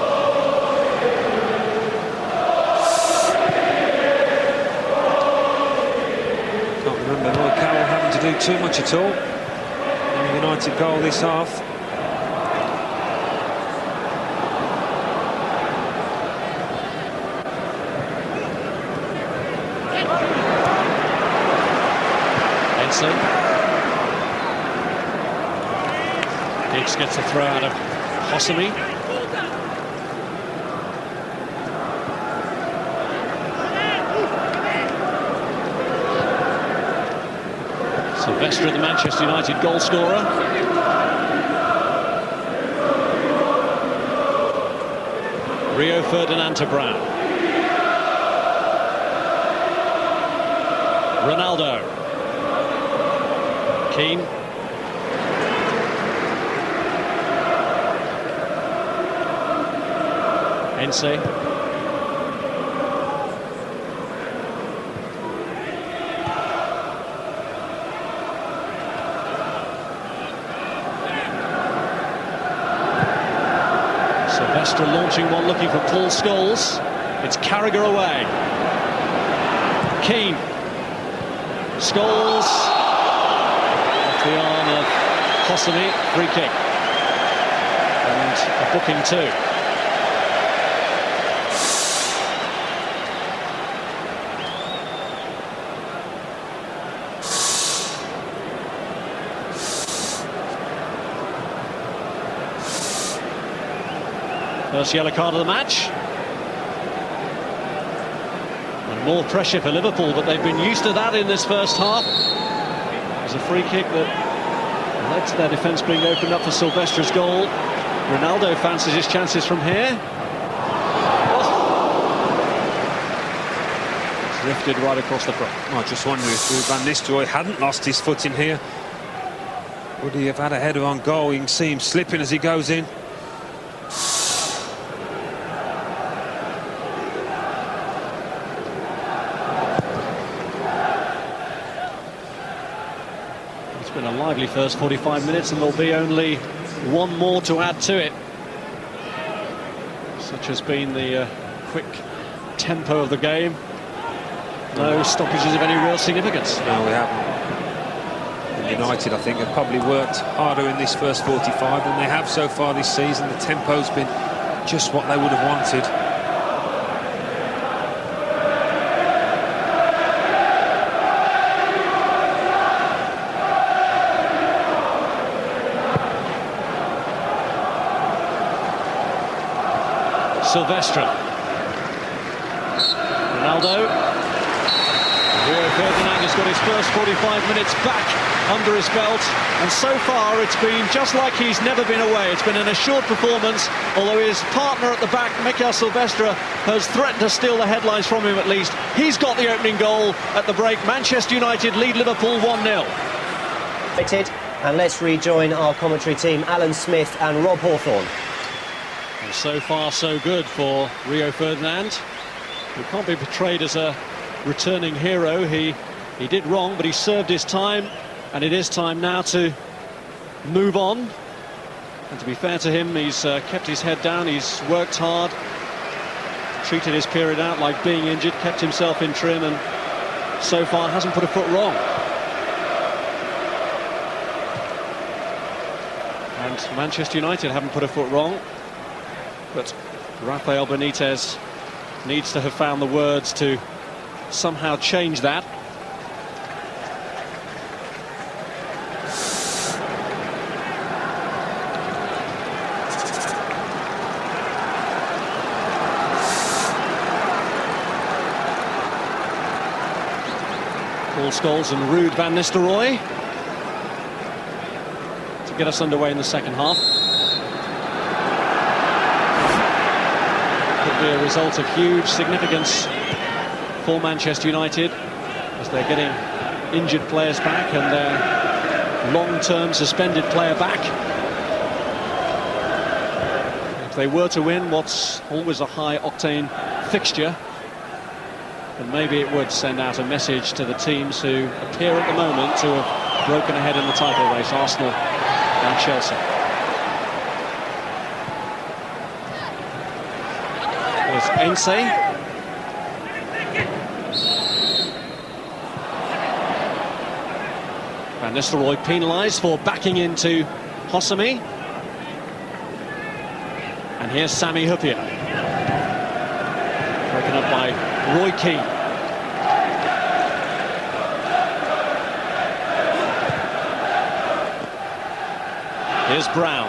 Can't remember Lloyd Carroll having to do too much at all. And a United goal this half. Edson. Giggs gets a throw out of Hosami. Sylvester, the Manchester United goal scorer. Rio Ferdinand to Brown. Ronaldo. Keane. Ainse. Sylvester launching one, looking for Paul Scholes. It's Carragher away. Keane. Scholes. Off the arm of Hosami. Free kick. And a booking too. First yellow card of the match. And more pressure for Liverpool, but they've been used to that in this first half. There's a free kick that led to their defence being opened up for Sylvester's goal. Ronaldo fancies his chances from here. It's drifted right across the front. I just wonder if Van Nistelrooy hadn't lost his foot in here, would he have had a header on goal? You can see him slipping as he goes in. been a lively first 45 minutes, and there'll be only one more to add to it. Such has been the quick tempo of the game. No stoppages of any real significance. No, we haven't. United, I think, have probably worked harder in this first 45 than they have so far this season. The tempo's been just what they would have wanted. Silvestre. Ronaldo. Rio Ferdinand has got his first 45 minutes back under his belt, and so far it's been just like he's never been away. It's been an assured performance, although his partner at the back, Mikel Silvestre, has threatened to steal the headlines from him at least. He's got the opening goal at the break. Manchester United lead Liverpool 1-0. And let's rejoin our commentary team, Alan Smith and Rob Hawthorne. And so far so good for Rio Ferdinand, who can't be portrayed as a returning hero. He did wrong, but he served his time, and it is time now to move on. And to be fair to him, he's kept his head down, he's worked hard, treated his period out like being injured, kept himself in trim, and so far hasn't put a foot wrong. And Manchester United haven't put a foot wrong, but Rafael Benitez needs to have found the words to somehow change that. Paul Scholes and Ruud van Nistelrooy to get us underway in the second half. Could be a result of huge significance for Manchester United, as they're getting injured players back and their long-term suspended player back. If they were to win what's always a high-octane fixture, then maybe it would send out a message to the teams who appear at the moment to have broken ahead in the title race, Arsenal and Chelsea. There's Ainse. Van Nistelrooy penalised for backing into Hosami. And here's Sami Hyypiä. Broken up by Roy Keane. Here's Brown.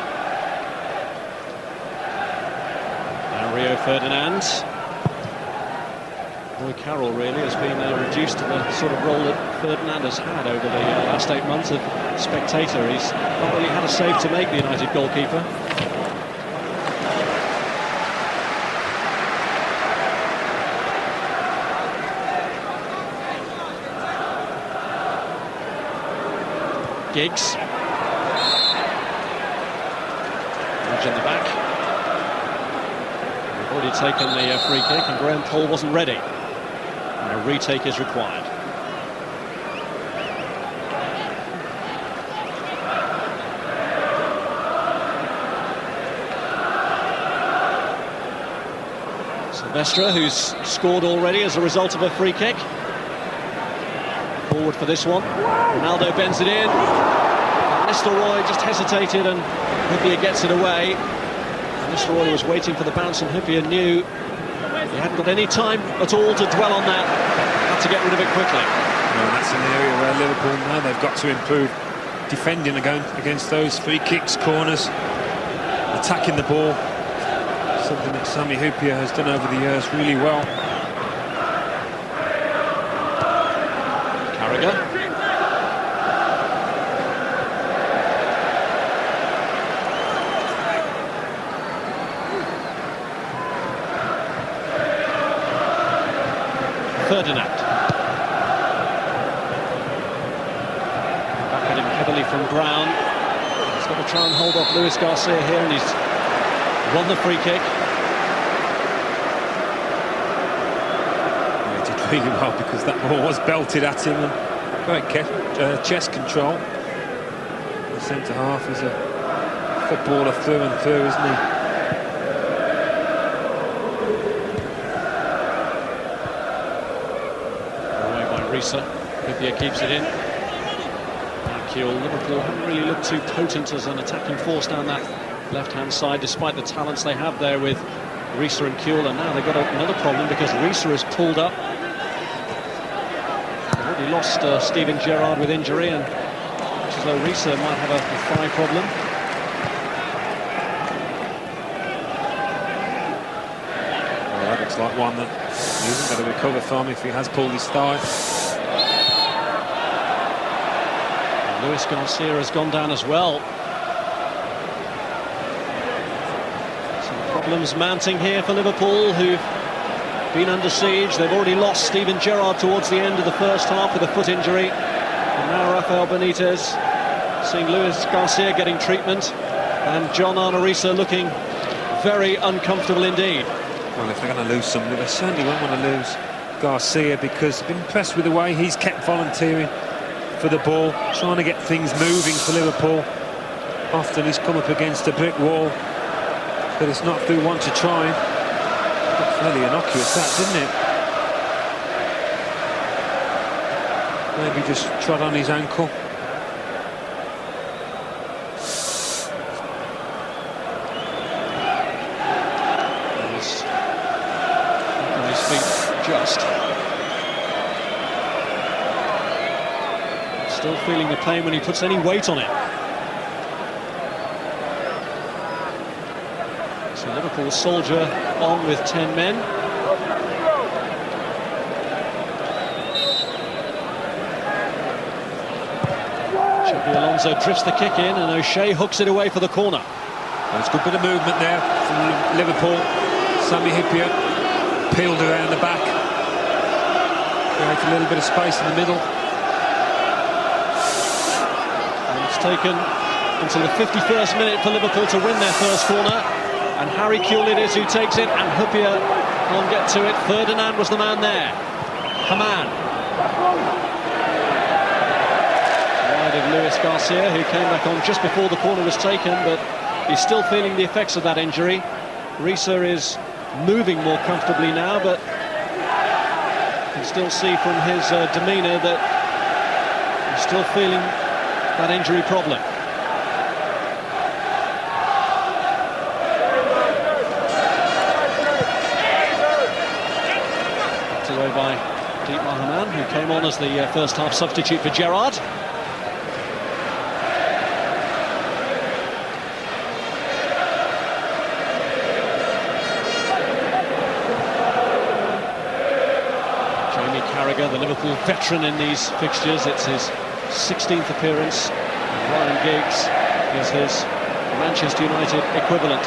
Now Rio Ferdinand. Roy Carroll really has been reduced to the sort of role that Ferdinand has had over the last 8 months of spectator. He's not really had a save to make, the United goalkeeper. Giggs. Edge in the back. We've already taken the free kick, and Graham Poll wasn't ready. And a retake is required. Silvestre, who's scored already as a result of a free kick. Forward for this one. Ronaldo bends it in. Nistelrooy just hesitated, and Hyypiä gets it away. Nistelrooy was waiting for the bounce, and Hyypiä knew he hadn't got any time at all to dwell on that. Had to get rid of it quickly. Well, that's an area where Liverpool now they've got to improve defending against those free kicks, corners, attacking the ball. Something that Sami Hyypiä has done over the years really well. Carragher. Ferdinand. Back at him heavily from Brown. He's got to try and hold off Luis Garcia here, and he's won the free kick. He did really well because that ball was belted at him, and great chest control. centre-half. He's a footballer through and through, isn't he? Away by Risa. Hippier keeps it in. Liverpool haven't really looked too potent as an attacking force down that left-hand side, despite the talents they have there with Risa and Kuehl. And now they've got another problem because Risa is pulled up. They've already lost Steven Gerrard with injury, and looks as though Risa might have a thigh problem. Well, that looks like one that he isn't going to recover from if he has pulled his thigh. Luis Garcia has gone down as well. Some problems mounting here for Liverpool, who've been under siege. They've already lost Steven Gerrard towards the end of the first half with a foot injury. And now Rafael Benitez seeing Luis Garcia getting treatment, and John Arne Riise looking very uncomfortable indeed. Well, if they're going to lose somebody, they certainly won't want to lose Garcia, because I've been impressed with the way he's kept volunteering for the ball, trying to get things moving for Liverpool. Often he's come up against a brick wall, but it's not through one to try. Looked fairly innocuous, that, didn't it? Maybe just trod on his ankle. He's on his feet just. Still feeling the pain when he puts any weight on it. So Liverpool soldier on with 10 men. Xabi Alonso drifts the kick in, and O'Shea hooks it away for the corner. There's a good bit of movement there from Liverpool. Sami Hyypiä peeled around the back, created a little bit of space in the middle. Taken until the 51st minute for Liverpool to win their first corner, and Harry Kuehl it is who takes it, and Hyypiä can't get to it. Ferdinand was the man there. Hamann wide of Luis Garcia, who came back on just before the corner was taken, but he's still feeling the effects of that injury. Risa is moving more comfortably now, but you can still see from his demeanour that he's still feeling that injury problem. Knocked away by Dietmar Hamann, who came on as the first half substitute for Gerrard. Jamie Carragher, the Liverpool veteran in these fixtures, it's his 16th appearance. Ryan Giggs is his Manchester United equivalent.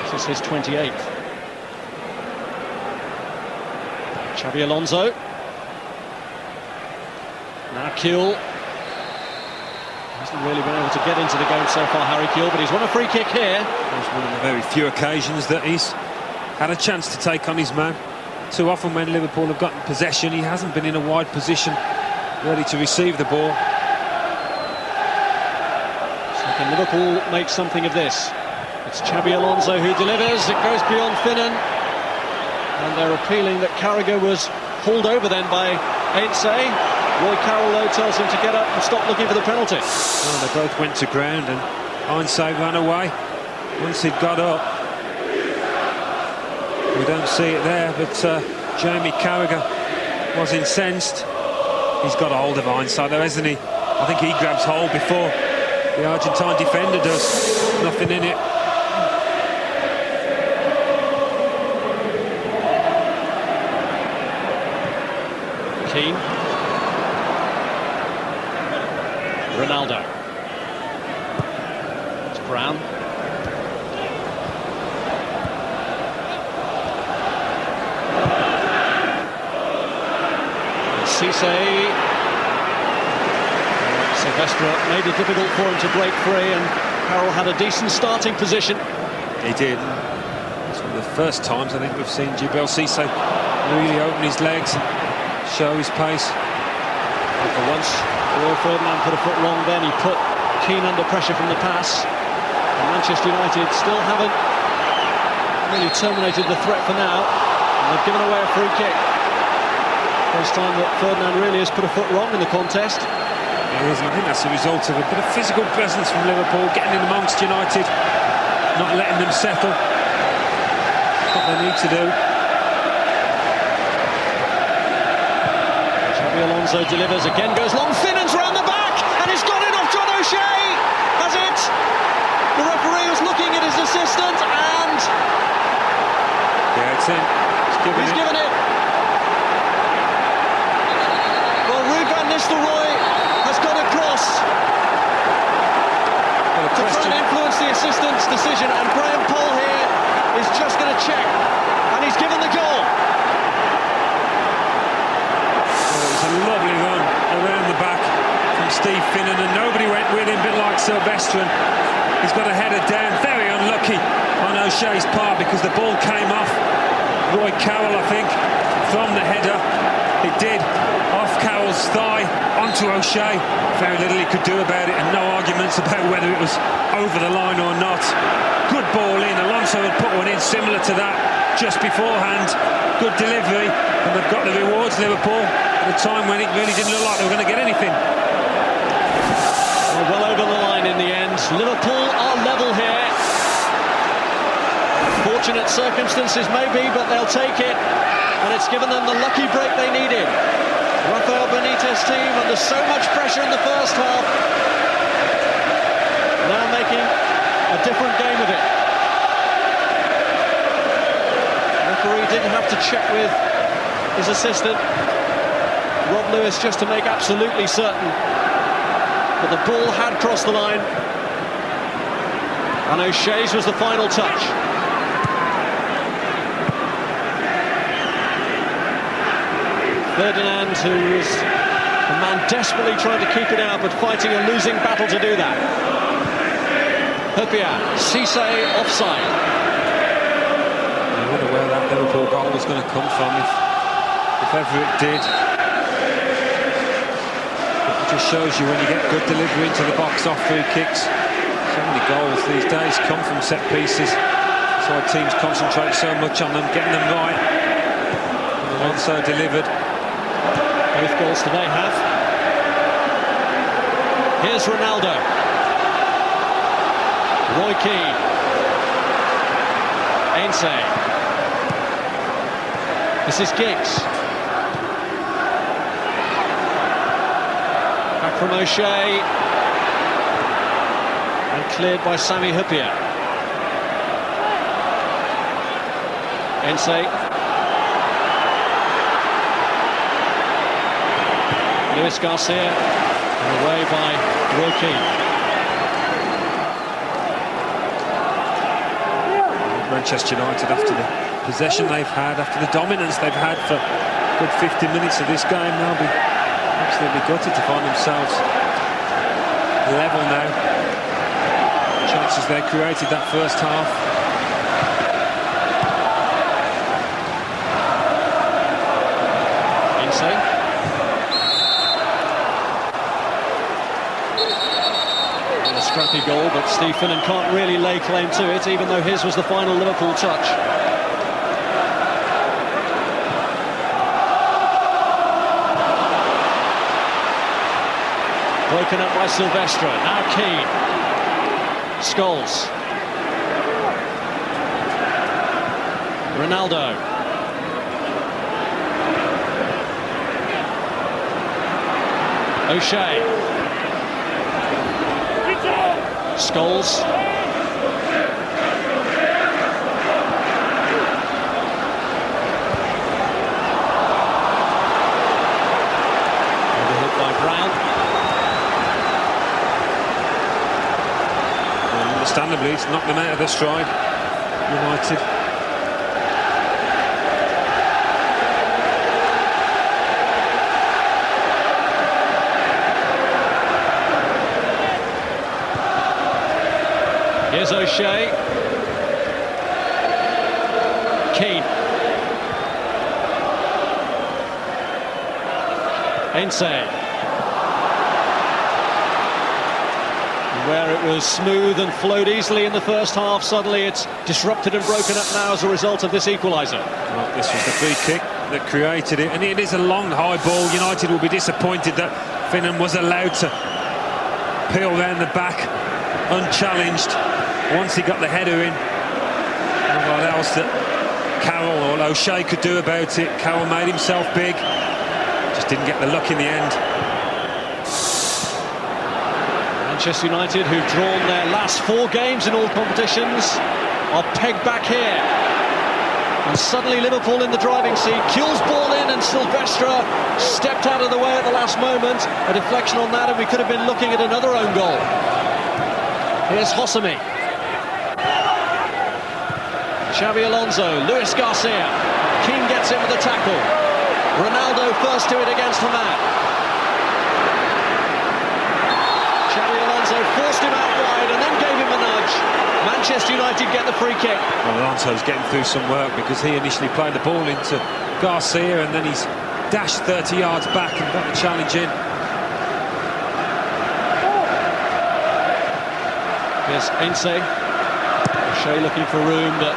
This is his 28th. Xabi Alonso. Now Kuehl. Hasn't really been able to get into the game so far, Harry Kuehl, but he's won a free kick here. It's one of the very few occasions that he's had a chance to take on his man. Too often when Liverpool have gotten possession, he hasn't been in a wide position ready to receive the ball. So can Liverpool make something of this? It's Xabi Alonso who delivers. It goes beyond Finnan, and they're appealing that Carragher was hauled over then by Heinze. Roy Carroll tells him to get up and stop looking for the penalty. Well, they both went to ground, and Heinze ran away once he'd got up. We don't see it there, but Jamie Carragher was incensed. He's got a hold of Heinze though, hasn't he? I think he grabs hold before the Argentine defender does. Nothing in it. Keane. Ronaldo. It's Brown. Cisse. Silvestre made it difficult for him to break free, and Carroll had a decent starting position. He did. It's one of the first times I think we've seen Djibril Cisse really open his legs and show his pace. And for once, Rio Ferdinand put a foot wrong then. He put Keane under pressure from the pass. And Manchester United still haven't really terminated the threat for now. And they've given away a free kick. First time that Ferdinand really has put a foot wrong in the contest. It is, and I think that's a result of a bit of physical presence from Liverpool, getting in amongst United, not letting them settle. What they need to do. Xabi Alonso delivers, again goes long, Finnan's round the back, and it's gone in off John O'Shea. Has it? The referee was looking at his assistant, and Yeah, it's in. he's given it. Well, Ruud van Nistelrooy has gone across to try and influence the assistant's decision, and Graham Poll here is just going to check, and he's given the goal. Well, it was a lovely run around the back from Steve Finnan, and nobody went with him, a bit like Sylvester. He's got a header down, very unlucky on O'Shea's part, because the ball came off Roy Carroll, I think, from the header. It did, off Carroll's thigh, onto O'Shea. Very little he could do about it, and no arguments about whether it was over the line or not. Good ball in. Alonso had put one in similar to that just beforehand. Good delivery, and they've got the rewards, Liverpool, at a time when it really didn't look like they were going to get anything. Well over the line in the end. Liverpool are level here. Fortunate circumstances maybe, but they'll take it, and it's given them the lucky break they needed. Rafael Benitez's team under so much pressure in the first half, now making a different game of it. The referee didn't have to check with his assistant, Rob Lewis, just to make absolutely certain, but the ball had crossed the line, and O'Shea's was the final touch. Ferdinand, who was a man desperately trying to keep it out, but fighting a losing battle to do that. Hupia, Cisse offside. I wonder where that Liverpool goal was going to come from, if ever it did. It just shows you when you get good delivery into the box off free kicks. So many goals these days come from set pieces. That's why teams concentrate so much on them, getting them right. And Alonso delivered. Both goals today have. Here's Ronaldo. Roy Keane. Ainse. This is Giggs. Back from O'Shea. And cleared by Sami Hupia. Ainse. Luis Garcia, and away by Roy Keane. Manchester United, after the possession they've had, after the dominance they've had for a good 50 minutes of this game, they'll be absolutely gutted to find themselves level now. Chances they created that first half. Insane. Scrappy goal, but Steve Finnan can't really lay claim to it, even though his was the final Liverpool touch. Broken up by Sylvester. Now Keane. Scholes. Ronaldo. O'Shea. Scholes. Overhit by Brown. Well, understandably, it's knocked them out of their stride, United. Here's O'Shea. Keane. Ainse. Where it was smooth and flowed easily in the first half, suddenly it's disrupted and broken up now as a result of this equaliser. Well, this was the free kick that created it, and it is a long high ball. United will be disappointed that Finnan was allowed to peel round the back unchallenged once he got the header in. Not a lot else that Carroll or O'Shea could do about it. Carroll made himself big, just didn't get the luck in the end. Manchester United, who've drawn their last 4 games in all competitions, are pegged back here. And suddenly Liverpool in the driving seat. Kuhl's ball in and Silvestre stepped out of the way at the last moment. A deflection on that and we could have been looking at another own goal. Here's Hosami. Xabi Alonso, Luis Garcia. Keane gets in with a tackle. Ronaldo first to it against Haman. Xabi Alonso forced him out wide and then gave him a nudge. Manchester United get the free kick. Well, Alonso's getting through some work because he initially played the ball into Garcia and then he's dashed 30 yards back and got the challenge in. Here's Ainse. Shea looking for room, but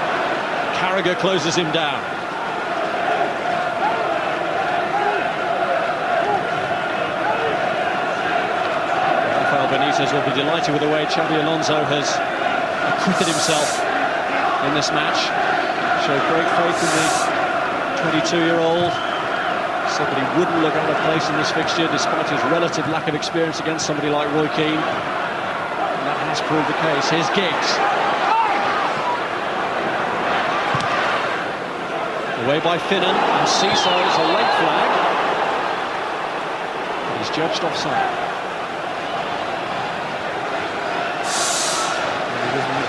Carragher closes him down. Benitez will be delighted with the way Xabi Alonso has acquitted himself in this match. Showed great faith in the 22-year-old. Said that he wouldn't look out of place in this fixture despite his relative lack of experience against somebody like Roy Keane. And that has proved the case. Here's Giggs. Away by Finnan, and Cesar's a late flag. He's judged offside.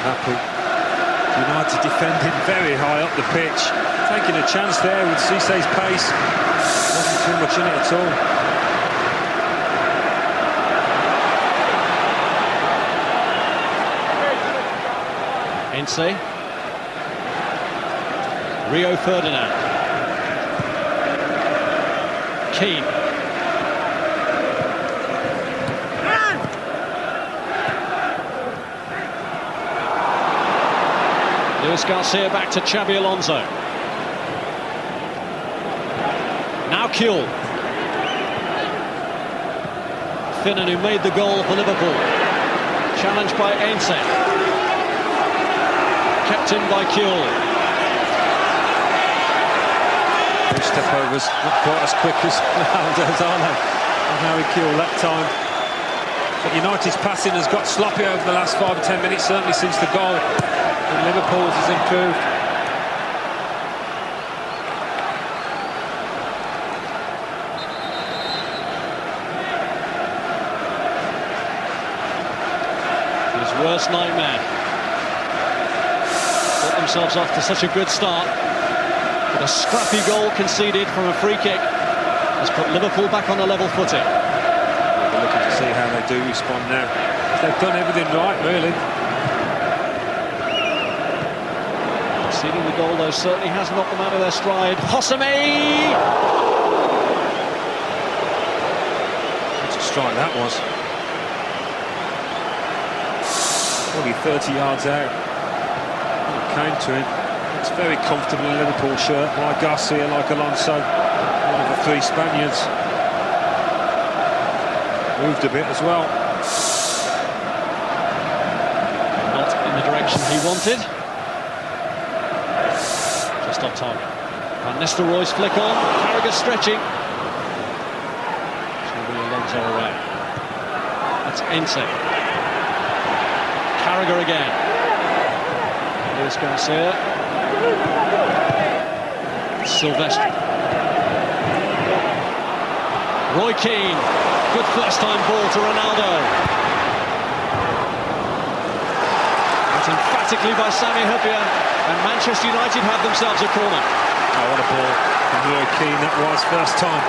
Happy. United defending very high up the pitch, taking a chance there with Cissé's pace. Wasn't too much in it at all. Ainse. Rio Ferdinand. Keane. Luis Garcia back to Xabi Alonso. Now Kuhl. Finnan, who made the goal for Liverpool. Challenged by Ainse. Kept in by Kuhl. Those step overs not quite as quick as Ronaldo's, are they? And Harry Kuhl that time. But United's passing has got sloppy over the last 5 or 10 minutes, certainly since the goal. And Liverpool's has improved. His worst nightmare. Got themselves off to such a good start, but a scrappy goal conceded from a free kick has put Liverpool back on a level footing. We're looking to see how they do respond now. They've done everything right, really. Conceding the goal, though, certainly has knocked them out of their stride. Hosami! What a strike that was. Probably 30 yards out. It came to him. It's very comfortable in Liverpool shirt, like Garcia, like Alonso. One of the 3 Spaniards. Moved a bit as well. Not in the direction he wanted. Just on target. Van Nistelrooy's flick on. Carragher stretching. Xabi Alonso away. That's Ainse. Carragher again. Luis Garcia. Silvestre. Roy Keane. Good first-time ball to Ronaldo. It's emphatically by Sami Hyypiä, and Manchester United have themselves a corner. Oh, what a ball from Roy Keane that was. First time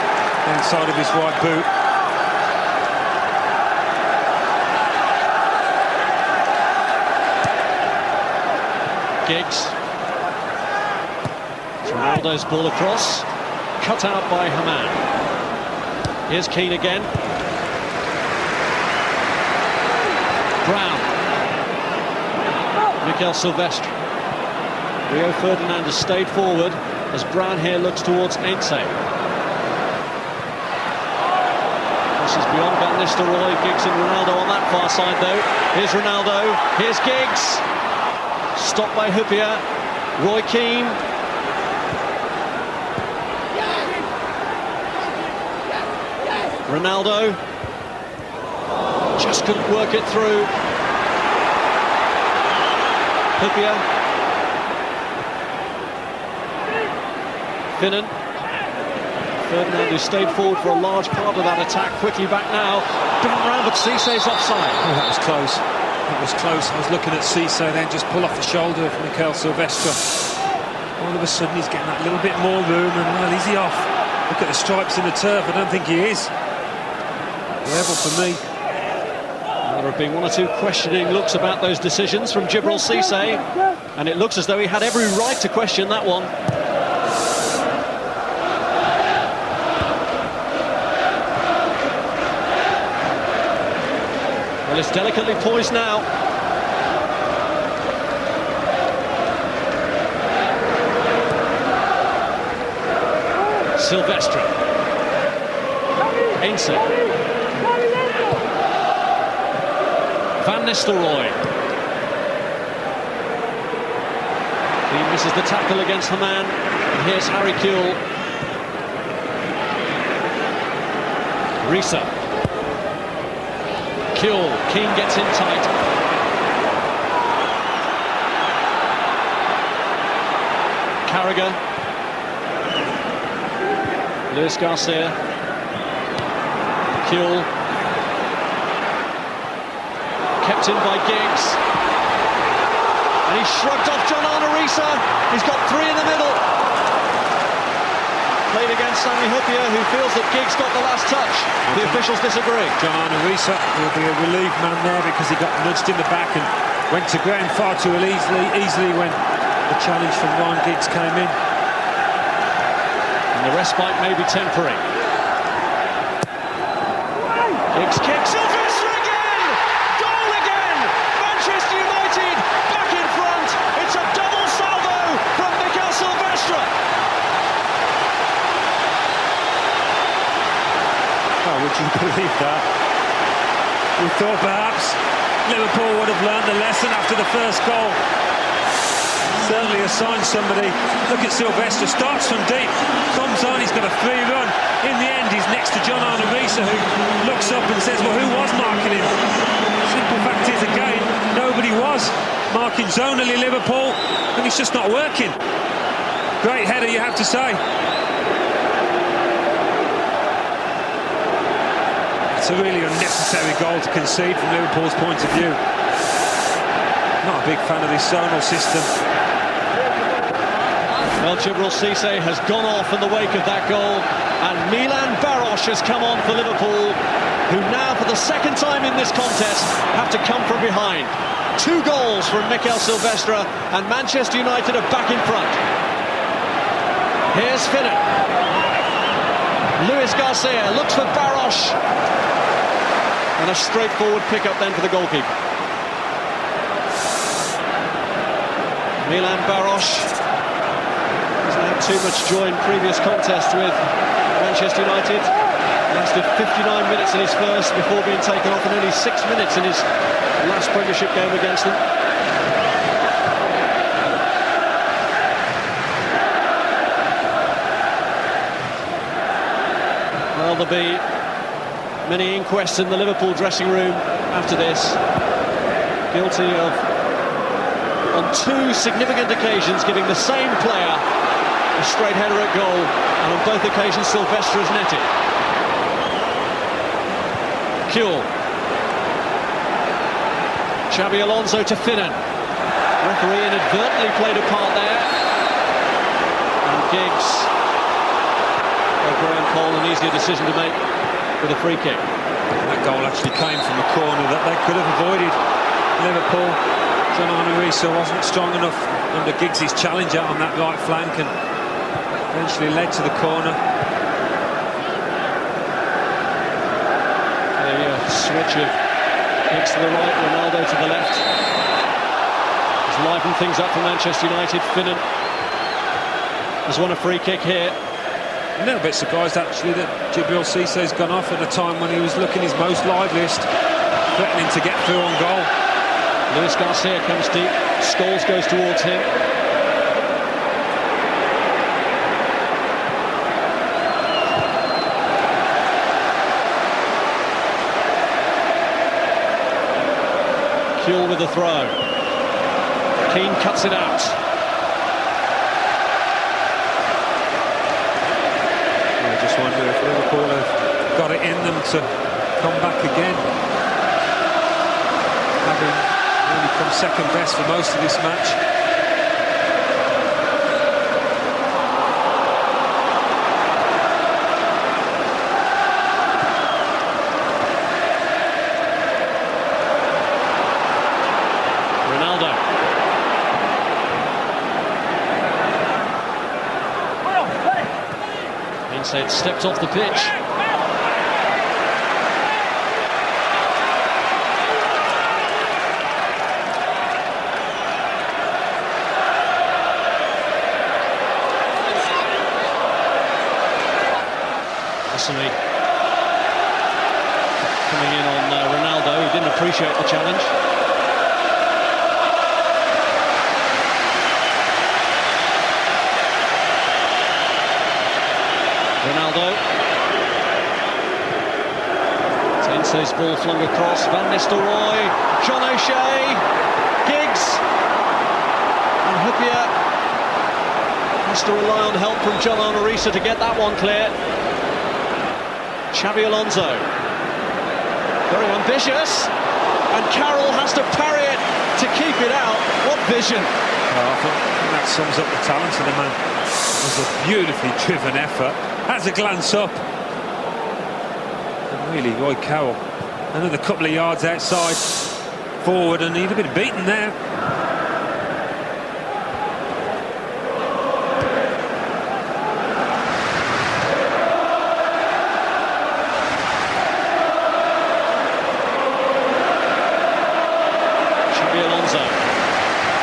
inside of his right boot. Giggs. It's Ronaldo's ball across. Cut out by Haman. Here's Keane again. Brown. Mikel Silvestre. Rio Ferdinand has stayed forward as Brown here looks towards Ainse. This is beyond Van Nistelrooy. Giggs and Ronaldo on that far side though. Here's Ronaldo, here's Giggs. Stopped by Hyypiä. Roy Keane. Ronaldo. Just couldn't work it through. Hyypiä. Finnan. Ferdinand, who stayed forward for a large part of that attack, quickly back now. Done round, but Cissé's offside. Oh, that was close. That was close. I was looking at Cissé then just pull off the shoulder of Mikel Silvestre. All of a sudden he's getting that little bit more room, and well, is he off? Look at the stripes in the turf. I don't think he is. Level for me. There have been one or two questioning looks about those decisions from Djibril Cissé, and it looks as though he had every right to question that one. Well, it's delicately poised now. Silvestre. Ainse. Van Nistelrooy. He misses the tackle against the man. And here's Harry Kewell. Risa. Kewell. Keane gets in tight. Carragher. Luis Garcia. Kewell. Kept in by Giggs. And he shrugged off John Arne-Riise. He's got three in the middle. Played against Sami Hyypiä, who feels that Giggs got the last touch. The officials disagree. John Arne-Riise will be a relieved man there because he got nudged in the back and went to ground far too easily when the challenge from Ryan Giggs came in. And the respite may be temporary. Giggs kicks. Silvestre again! Goal again! Manchester United back in front. It's a double salvo from Mikel Silvestre. Oh, would you believe that? We thought perhaps Liverpool would have learned the lesson after the first goal. Certainly assigned somebody. Look at Silvestre, starts from deep, comes on, he's got a free run. In the end, he's next to John Arne-Riise, who looks up and says, well, who was marking him? Simple fact is, again, nobody was marking zonally Liverpool, and it's just not working. Great header, you have to say. It's a really unnecessary goal to concede from Liverpool's point of view. Not a big fan of this zonal system. Well, Djibril Cissé has gone off in the wake of that goal, and Milan Baros has come on for Liverpool, who now, for the second time in this contest, have to come from behind. 2 goals from Mikel Silvestre, and Manchester United are back in front. Here's Finnan. Luis Garcia looks for Baros, and a straightforward pick-up then for the goalkeeper. Milan Baros hasn't had too much joy in previous contests with Manchester United. Lasted 59 minutes in his first before being taken off, and only 6 minutes in his last Premiership game against them. Well, there'll be many inquests in the Liverpool dressing room after this. Guilty of, on 2 significant occasions, giving the same player a straight header at goal, and on both occasions Silvestre has netted. Kewell. Xabi Alonso to Finnan. Referee inadvertently played a part there. And Giggs. Graham Cole, an easier decision to make with a free kick. That goal actually came from a corner that they could have avoided. Liverpool. John Arne-Riise wasn't strong enough under Giggs' challenge out on that right flank, and eventually led to the corner. A switch of Giggs to the right, Ronaldo to the left. It's livened things up for Manchester United. Finnan has won a free kick here. A little bit surprised actually that Djibril Cissé's gone off at a time when he was looking his most liveliest, threatening to get through on goal. Luis Garcia comes deep, Scholes goes towards him. Kuehl with the throw. Keane cuts it out. I just wonder if Liverpool have got it in them to come back again. Having only come second best for most of this match. Ronaldo. Inside, stepped off the pitch. Coming in on Ronaldo, who didn't appreciate the challenge. Ronaldo. Tense's ball flung across. Van Nistelrooy, John O'Shea, Giggs, and Hyypiä has to rely on help from John Arnorisa to get that one clear. Xabi Alonso, very ambitious, and Carroll has to parry it to keep it out. What vision! Well, I think that sums up the talent of the man. It was a beautifully driven effort. Has a glance up, and really Roy Carroll, another couple of yards outside, forward, and he'd have been beaten there.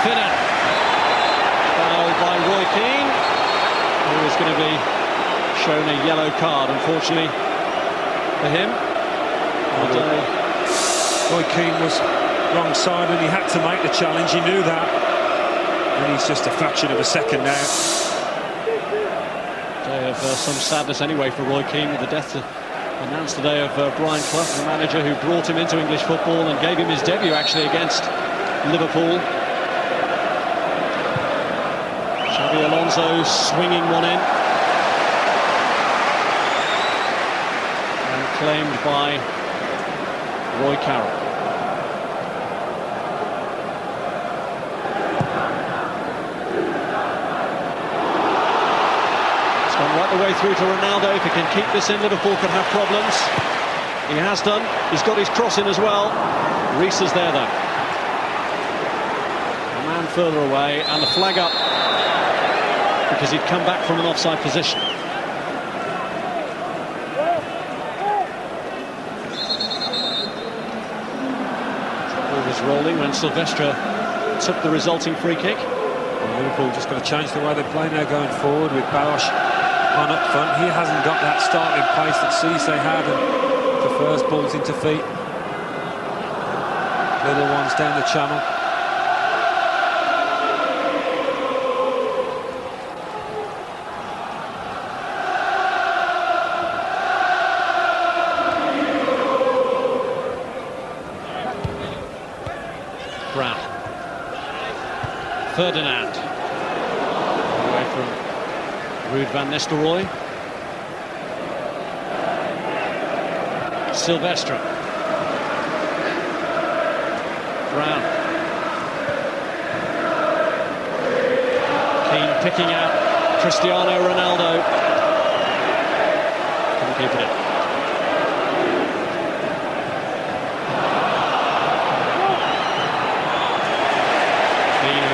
Finnan, fouled by Roy Keane, who is going to be shown a yellow card, unfortunately for him. Roy Keane was wrong side and he had to make the challenge, he knew that, and he's just a fraction of a second now. Day of some sadness anyway for Roy Keane, with the death announced today of Brian Clough, the manager who brought him into English football and gave him his debut actually against Liverpool. Xabi Alonso swinging one in. And claimed by Roy Carroll. It's gone right the way through to Ronaldo. If he can keep this in, Liverpool could have problems. He has done. He's got his cross in as well. Reece is there though. A man further away, and the flag up because he'd come back from an offside position. The ball was rolling when Silvestre took the resulting free kick. Well, Liverpool just going to change the way they play now going forward with Baros on up front. He hasn't got that starting pace that Cissé had and prefers balls into feet. Little ones down the channel. Brown. Ferdinand. Away from Ruud van Nistelrooy. Silvestre. Brown. Keane picking out Cristiano Ronaldo. Couldn't keep it in.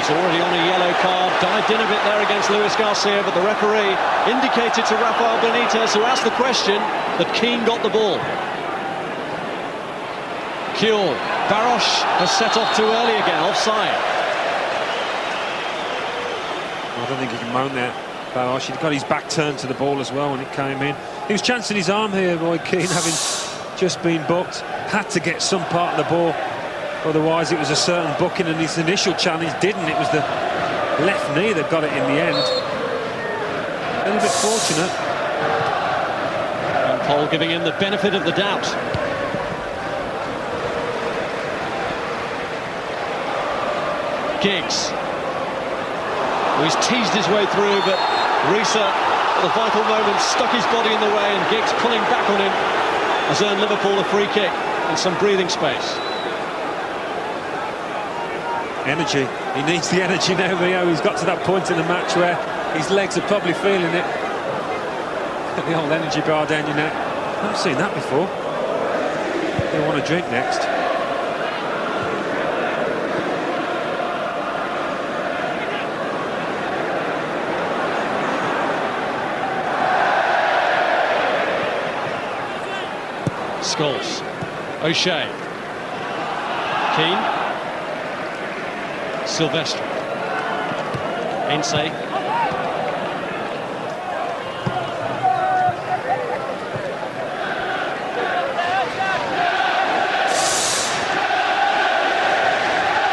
Already on a yellow card, dived in a bit there against Luis Garcia, but the referee indicated to Rafael Benitez, who asked the question, that Keane got the ball. Kuehl, Baros has set off too early again, offside. I don't think he can moan there. Barosh, he'd got his back turned to the ball as well when it came in. He was chancing his arm here, Roy Keane, having just been booked. Had to get some part of the ball, otherwise it was a certain booking, and his initial challenge didn't. It was the left knee that got it in the end. A little bit fortunate. And Paul giving him the benefit of the doubt. Giggs. He's teased his way through, but Risa, at the vital moment, stuck his body in the way, and Giggs, pulling back on him, has earned Liverpool a free kick and some breathing space. Energy. He needs the energy now, Rio. He's got to that point in the match where his legs are probably feeling it. Get the old energy bar down your neck. I haven't seen that before. They want a drink next. Scholes, O'Shea, Keane, Silvestre, Ainsay,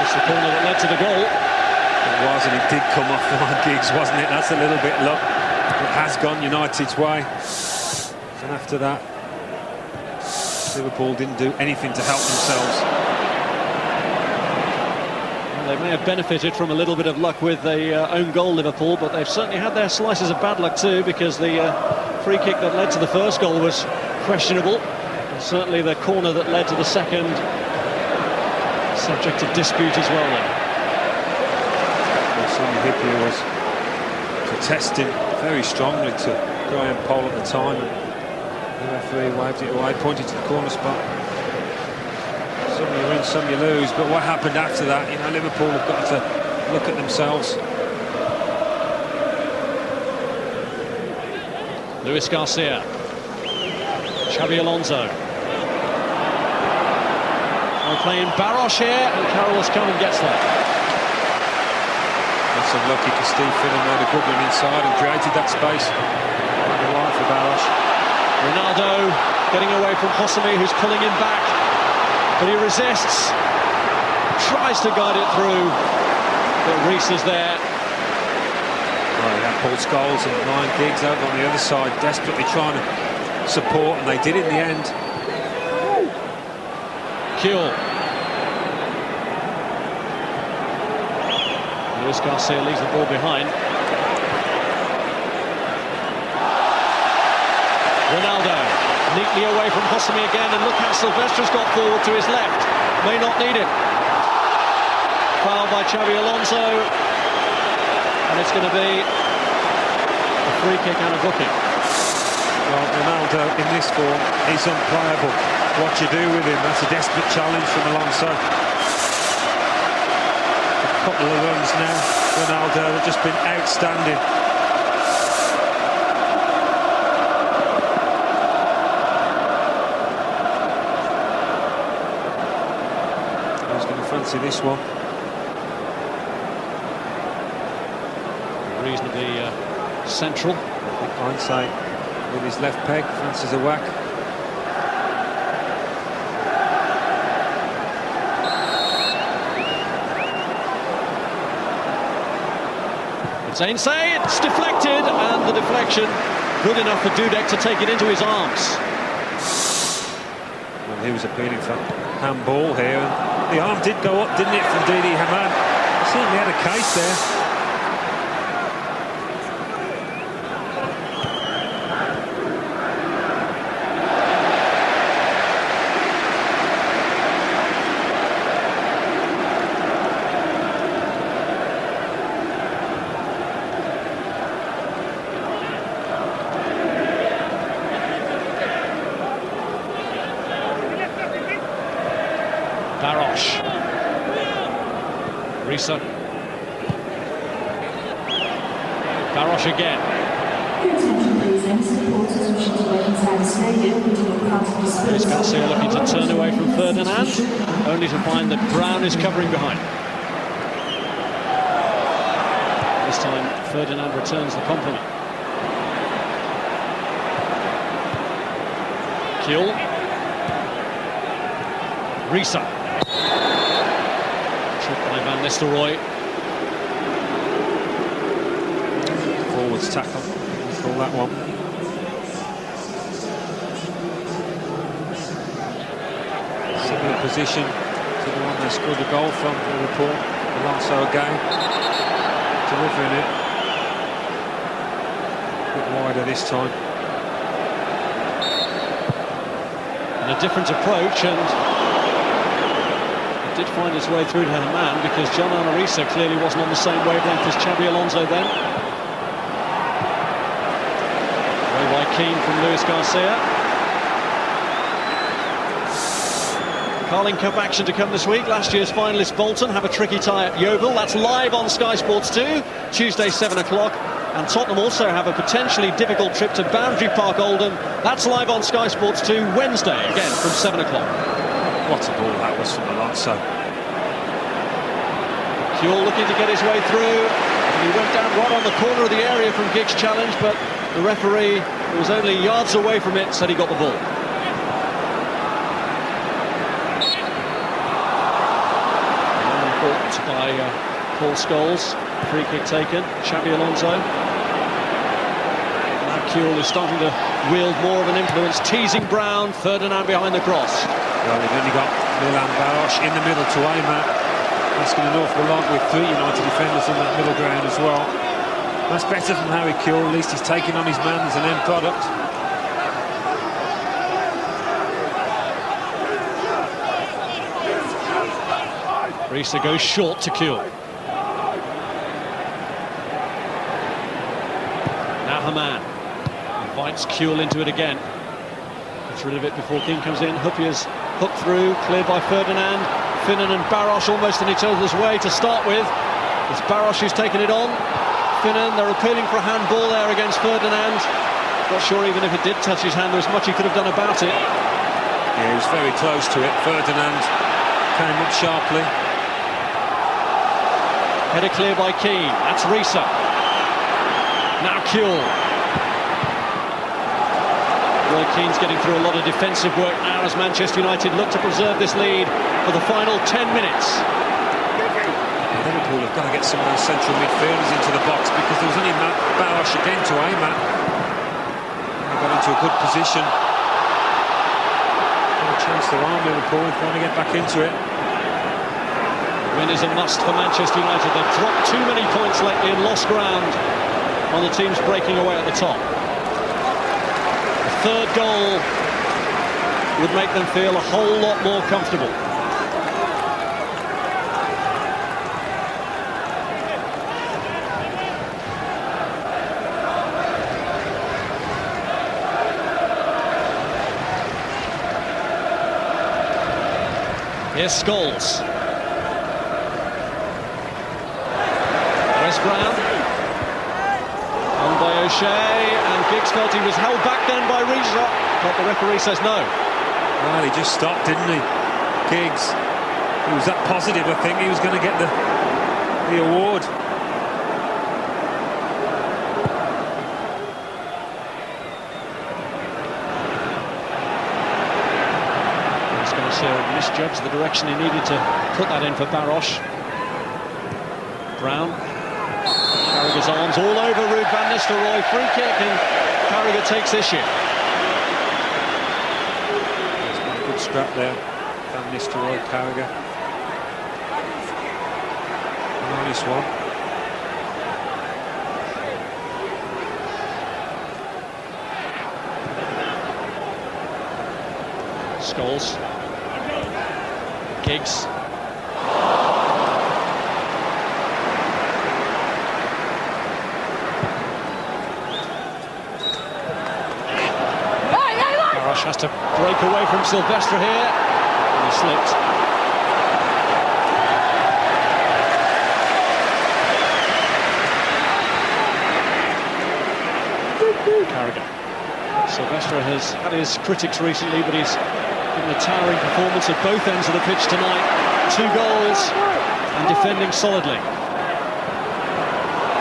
it's the corner that led to the goal. It was, and it did come off Ryan Giggs, wasn't it? That's a little bit luck. It has gone United's way, and after that Liverpool didn't do anything to help themselves. Well, they may have benefited from a little bit of luck with the own goal, Liverpool, but they've certainly had their slices of bad luck too, because the free kick that led to the first goal was questionable, and certainly the corner that led to the second, subject to dispute as well then. Sonny Hippier was protesting very strongly to Graham Poll at the time. The referee waved it away, pointed to the corner spot. Some you win, some you lose, but what happened after that, you know, Liverpool have got to look at themselves. Luis Garcia, Xabi Alonso. We're playing Barosh here, and Carroll has come and gets that. That's unlucky because Steve Finnan made a good run inside and created that space. Might be wide for Barosh. Ronaldo getting away from Hosami, who's pulling him back, but he resists, tries to guide it through, but Reece is there. Well, they had Paul Scholes and Ryan Giggs over on the other side, desperately trying to support, and they did in the end. Kuehl. Luis Garcia leaves the ball behind. Ronaldo, neatly away from Hosami again, and look how Silvestre's got forward to his left. May not need it. Foul by Xabi Alonso, and it's going to be a free kick and a booking. Well, Ronaldo in this form is unplayable. What you do with him, that's a desperate challenge from Alonso. A couple of runs now, Ronaldo have just been outstanding. Fancy this one. Reasonably central. I think Ainsay with his left peg fancies a whack. It's Ainsay, it's deflected, and the deflection good enough for Dudek to take it into his arms. Well, he was appealing for handball here, and the arm did go up, didn't it, from Didi Hamann? He certainly had a case there. Barosh. Risa. Barosh again. Luis Garcia looking to turn away from Ferdinand, only to find that Brown is covering behind. This time Ferdinand returns the compliment. Kiel. Risa. Trick by Van Nistelrooy. Forwards tackle, call that one. Similar position to the one they scored the goal from, Liverpool. Alonso again, delivering it. A bit wider this time. And a different approach, and it did find its way through to Haman, because John Arisa clearly wasn't on the same wavelength as Xabi Alonso then. Away by Keane from Luis Garcia. Carling Cup action to come this week. Last year's finalist Bolton have a tricky tie at Yeovil. That's live on Sky Sports 2, Tuesday 7 o'clock. And Tottenham also have a potentially difficult trip to Boundary Park Oldham. That's live on Sky Sports 2, Wednesday, again from 7 o'clock. What a ball that was from Alonso. Kuehl looking to get his way through. And he went down right on the corner of the area from Giggs' challenge, but the referee, who was only yards away from it, said he got the ball. By Paul Scholes, free kick taken, Xabi Alonso. Now Kuehl is starting to wield more of an influence, teasing Brown, Ferdinand behind the cross. Well, they've only got Milan Baros in the middle to aim at, asking an awful lot with 3 United defenders in that middle ground as well. That's better from Harry Kuehl, at least he's taking on his man as an end product. Risa goes short to Kuehl. Now Haman invites Kuehl into it again. Gets rid of it before King comes in. Huppier's hooked through, cleared by Ferdinand. Finnan and Baros almost in each other's way to start with. It's Baros who's taken it on. Finnan, they're appealing for a handball there against Ferdinand. Not sure even if it did touch his hand, there was much he could have done about it. Yeah, he was very close to it. Ferdinand came up sharply. Header clear by Keane. That's Risa. Now Kuehl. Roy Keane's getting through a lot of defensive work now as Manchester United look to preserve this lead for the final 10 minutes. Liverpool have got to get some of those central midfielders into the box, because there was only Matt Baros again to aim at. They got into a good position. Got a chance to arm Liverpool and trying to get back into it. Win is a must for Manchester United. They've dropped too many points lately and lost ground on the teams breaking away at the top. The third goal would make them feel a whole lot more comfortable. Here's Scholes. Brown on by O'Shea, and Giggs felt he was held back then by Risa, but the referee says no. Well, he just stopped, didn't he? Giggs. He was that positive, I think he was going to get the award. He's going to say misjudged the direction he needed to put that in for Baros. Brown. Carragher's arms all over Ruud van Nistelrooy. Free kick, and Carragher takes issue. There's been a good scrap there. Van Nistelrooy, Carragher. Nice one. Scholes. Giggs. Has to break away from Silvestre here, and he slipped. Carragher. Silvestre has had his critics recently, but he's given a towering performance at both ends of the pitch tonight. 2 goals and defending solidly.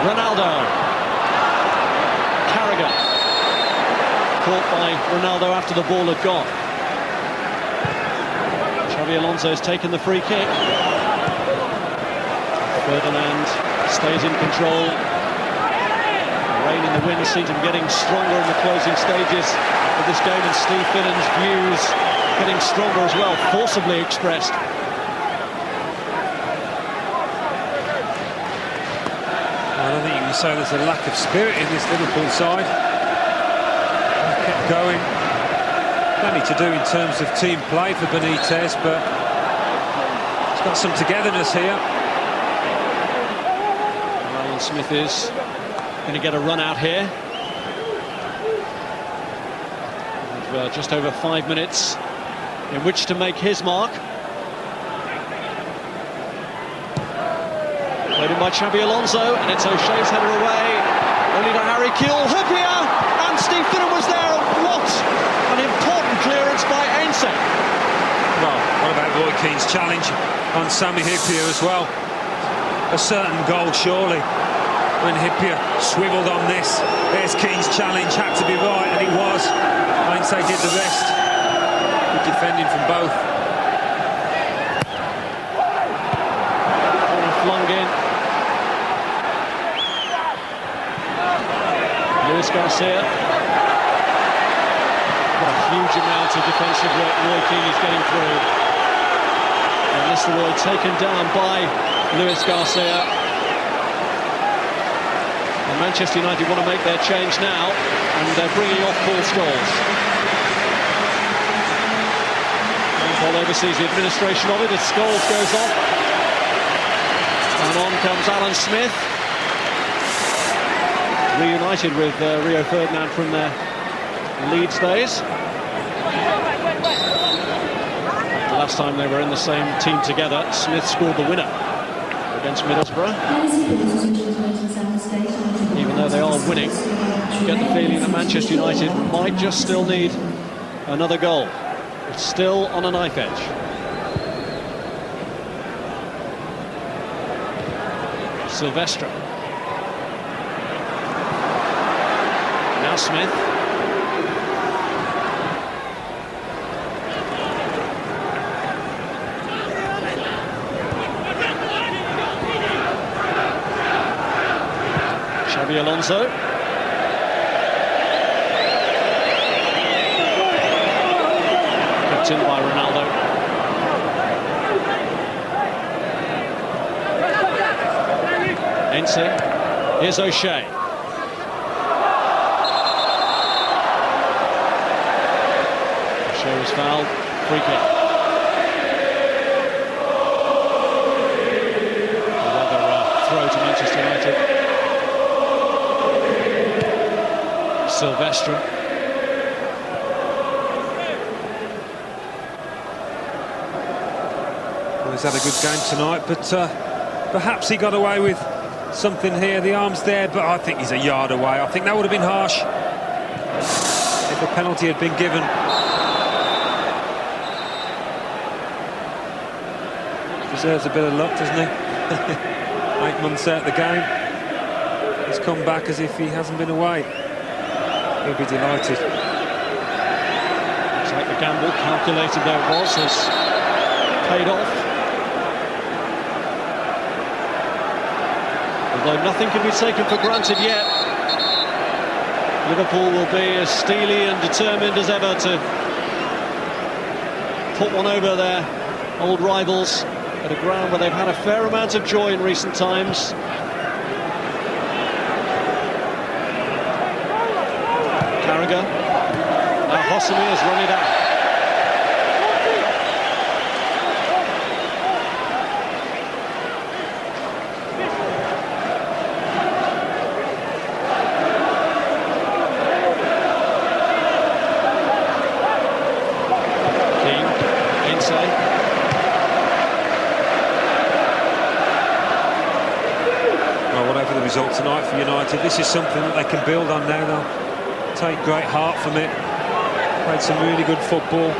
Ronaldo. Carragher. Caught by Ronaldo after the ball had gone. Xabi Alonso's taken the free kick. Ferdinand stays in control. The rain and the wind seem to be getting stronger in the closing stages of this game, and Steve Finnan's views getting stronger as well, forcibly expressed. I don't think you can say there's a lack of spirit in this Liverpool side. They kept going. Plenty to do in terms of team play for Benitez, but he's got some togetherness here. Alan Smith is going to get a run out here. With, just over 5 minutes in which to make his mark. Played in by Xabi Alonso, and it's O'Shea's header away. Only to Harry Kewell. Hyypiä, and Steve Finnan was there. What an important clearance by Ainsley. Well, what about Roy Keane's challenge on Sami Hyypiä as well? A certain goal, surely. When Hyypiä swiveled on this, there's Keane's challenge, had to be right, and it was. Ainsley did the rest. Good defending from both. Flung in. Luis Garcia. What a huge amount of defensive work Roy Keane is getting through. And Nistelrooy taken down by Luis Garcia. And Manchester United want to make their change now, and they're bringing off Paul Scholes. Paul oversees the administration of it as Scholes goes off. And on comes Alan Smith. Reunited with Rio Ferdinand from their Leeds days. The last time they were in the same team together, Smith scored the winner against Middlesbrough. Even though they are winning, you get the feeling that Manchester United might just still need another goal. It's still on a knife edge. Silvestre. Now Smith. Xabi Alonso. Kept in by Ronaldo. Ainsley. Here's O'Shea. O'Shea was fouled. Free kick. Another throw to Manchester United. Silvestre. Well, he's had a good game tonight, but perhaps he got away with something here. The arm's there, but I think he's a yard away. I think that would have been harsh if a penalty had been given. Deserves a bit of luck, doesn't he? 8 months out of the game. He's come back as if he hasn't been away. He'll be delighted. Looks like the gamble, calculated though it was, has paid off. Although nothing can be taken for granted yet. Liverpool will be as steely and determined as ever to put one over their old rivals at a ground where they've had a fair amount of joy in recent times. Carragher. Now Hosami has run it out. Result tonight for United. This is something that they can build on now. They'll take great heart from it. Played some really good football,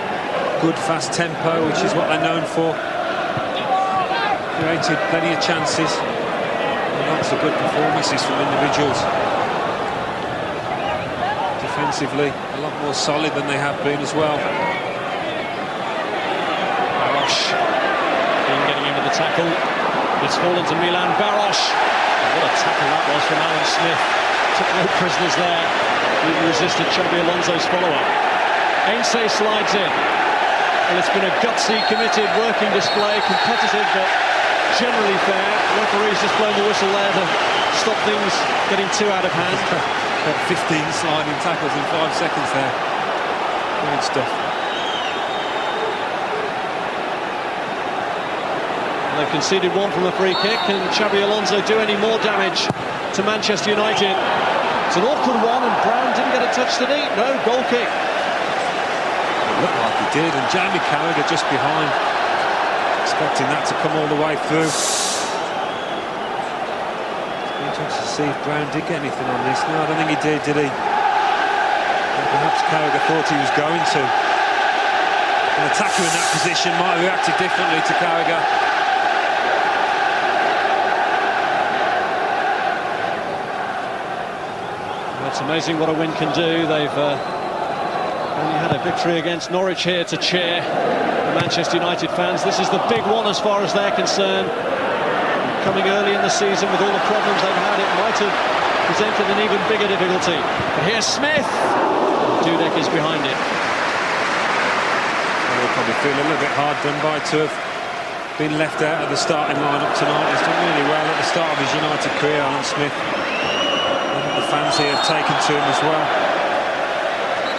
good fast tempo, which is what they're known for. Created plenty of chances. Lots of good performances from individuals. Defensively, a lot more solid than they have been as well. Barosh getting in with the tackle. It's fallen to Milan Barosh. What a tackle that was from Alan Smith. Took no prisoners there. He resisted Xabi Alonso's follow-up. Ainsley slides in. Well, it's been a gutsy, committed, working display, competitive, but generally fair. Referee's just blown the whistle there to stop things getting too out of hand. 15 sliding tackles in 5 seconds there. Great stuff. They've conceded one from a free kick. Can Xabi Alonso do any more damage to Manchester United? It's an awkward one, and Brown didn't get a touch, did he? No, goal kick. It looked like he did, and Jamie Carragher just behind, expecting that to come all the way through. It's interesting to see if Brown did get anything on this. No, I don't think he did he? And perhaps Carragher thought he was going to. An attacker in that position might have reacted differently to Carragher. It's amazing what a win can do. They've only had a victory against Norwich here to cheer the Manchester United fans. This is the big one as far as they're concerned. Coming early in the season with all the problems they've had, it might have presented an even bigger difficulty. But here's Smith. Dudek is behind it. They'll probably feel a little bit hard done by to have been left out of the starting lineup tonight. He's done really well at the start of his United career, Alan Smith. The fans here have taken to him as well.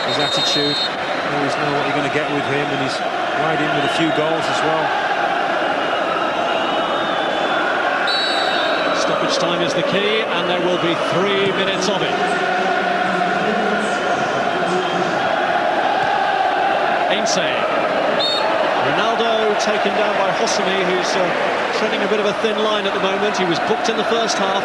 His attitude, you always know what you're going to get with him, and he's right in with a few goals as well. Stoppage time is the key, and there will be 3 minutes of it. Ainsley. Ronaldo taken down by Hosseini, who's treading a bit of a thin line at the moment. He was booked in the first half.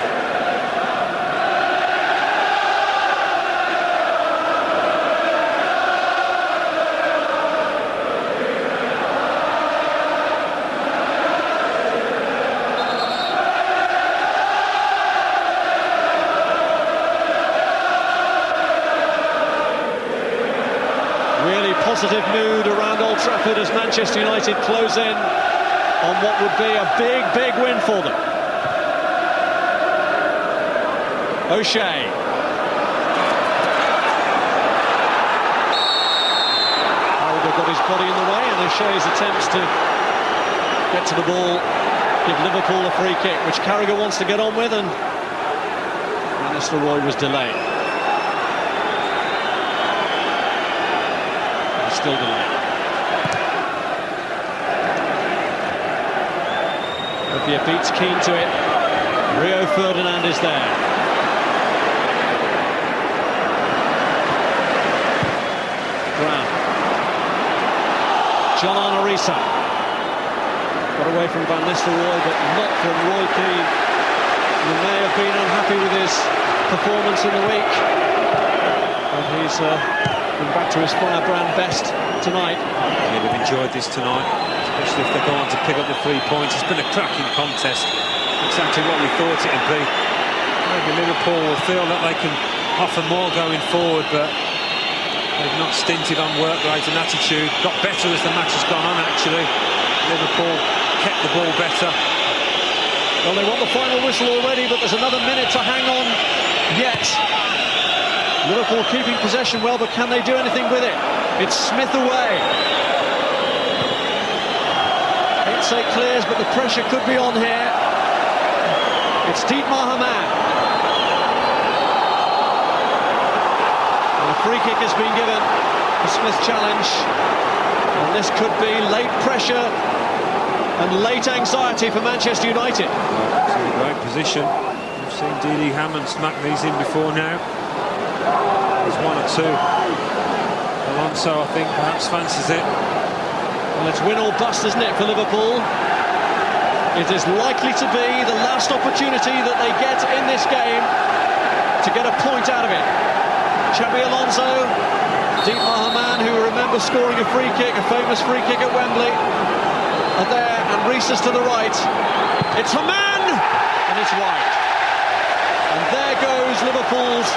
Positive mood around Old Trafford as Manchester United close in on what would be a big, big win for them. O'Shea. Carragher got his body in the way, and O'Shea's attempts to get to the ball give Liverpool a free kick, which Carragher wants to get on with, and Van Nistelrooy was delayed. Still delayed. Olivier Beats keen to it. Rio Ferdinand is there. Brown. John Arnorisa. Got away from Van Nistelrooy, but not from Roy Keane, who may have been unhappy with his performance in the week. But he's back to his firebrand best tonight. Yeah, they've enjoyed this tonight, especially if they go on to pick up the 3 points. It's been a cracking contest, exactly what we thought it would be. Maybe Liverpool will feel that they can offer more going forward, but they've not stinted on work rate and attitude. Got better as the match has gone on, actually. Liverpool kept the ball better. Well, they want the final whistle already, but there's another minute to hang on yet. Liverpool keeping possession well, but can they do anything with it? It's Smith away. Ainsley clears, but the pressure could be on here. It's Dietmar Hamann. And a free kick has been given for Smith's challenge. And this could be late pressure and late anxiety for Manchester United. It's in a great position. We've seen Didi Hamann smack these in before now. There's 1 or 2. Alonso, I think, perhaps fancies it. Well, it's win or bust, isn't it, for Liverpool? It is likely to be the last opportunity that they get in this game to get a point out of it. Xabi Alonso, Dietmar Hamann, who remember scoring a free kick, a famous free kick at Wembley, are there, and Rees is to the right. It's Hamann, and it's wide. And there goes Liverpool's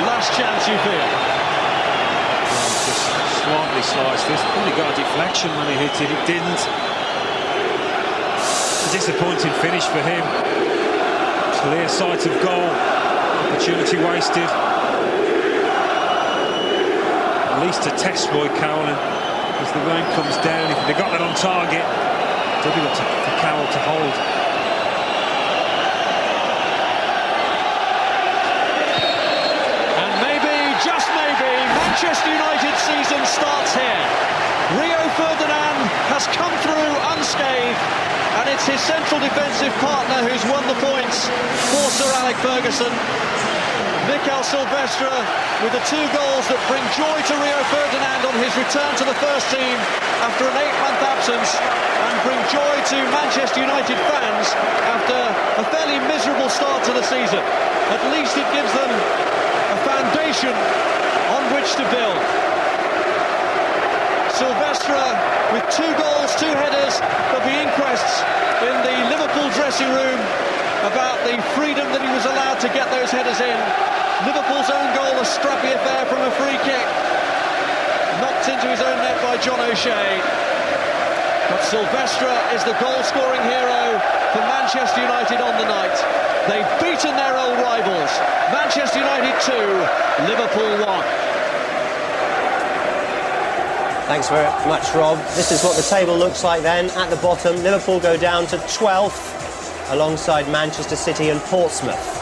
last chance, you feel. Just slightly sliced this. Probably got a deflection when he hit it. It didn't. A disappointing finish for him. Clear sight of goal. Opportunity wasted. At least a test, Roy Cowell, as the rain comes down. If they got that on target, difficult for Cowell to hold. And maybe, just maybe, Manchester United season starts here. Rio Ferdinand has come through unscathed, and it's his central defensive partner who's won the points for Sir Alex Ferguson. Mikel Silvestre with the 2 goals that bring joy to Rio Ferdinand on his return to the first team after an 8-month absence, and bring joy to Manchester United fans after a fairly miserable start to the season. At least it gives them a foundation on which to build. Silvestre with 2 goals, 2 headers. There'll be inquests in the Liverpool dressing room about the freedom that he was allowed to get those headers in. Liverpool's own goal, a scrappy affair from a free kick, knocked into his own net by John O'Shea. But Silvestre is the goal-scoring hero for Manchester United on the night. They've beaten their old rivals. Manchester United 2, Liverpool 1. Thanks very much, Rob. This is what the table looks like then. At the bottom, Liverpool go down to 12th, alongside Manchester City and Portsmouth.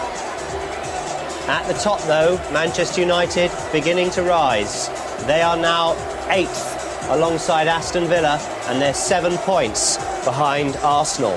At the top, though, Manchester United beginning to rise. They are now 8th, alongside Aston Villa, and they're 7 points behind Arsenal.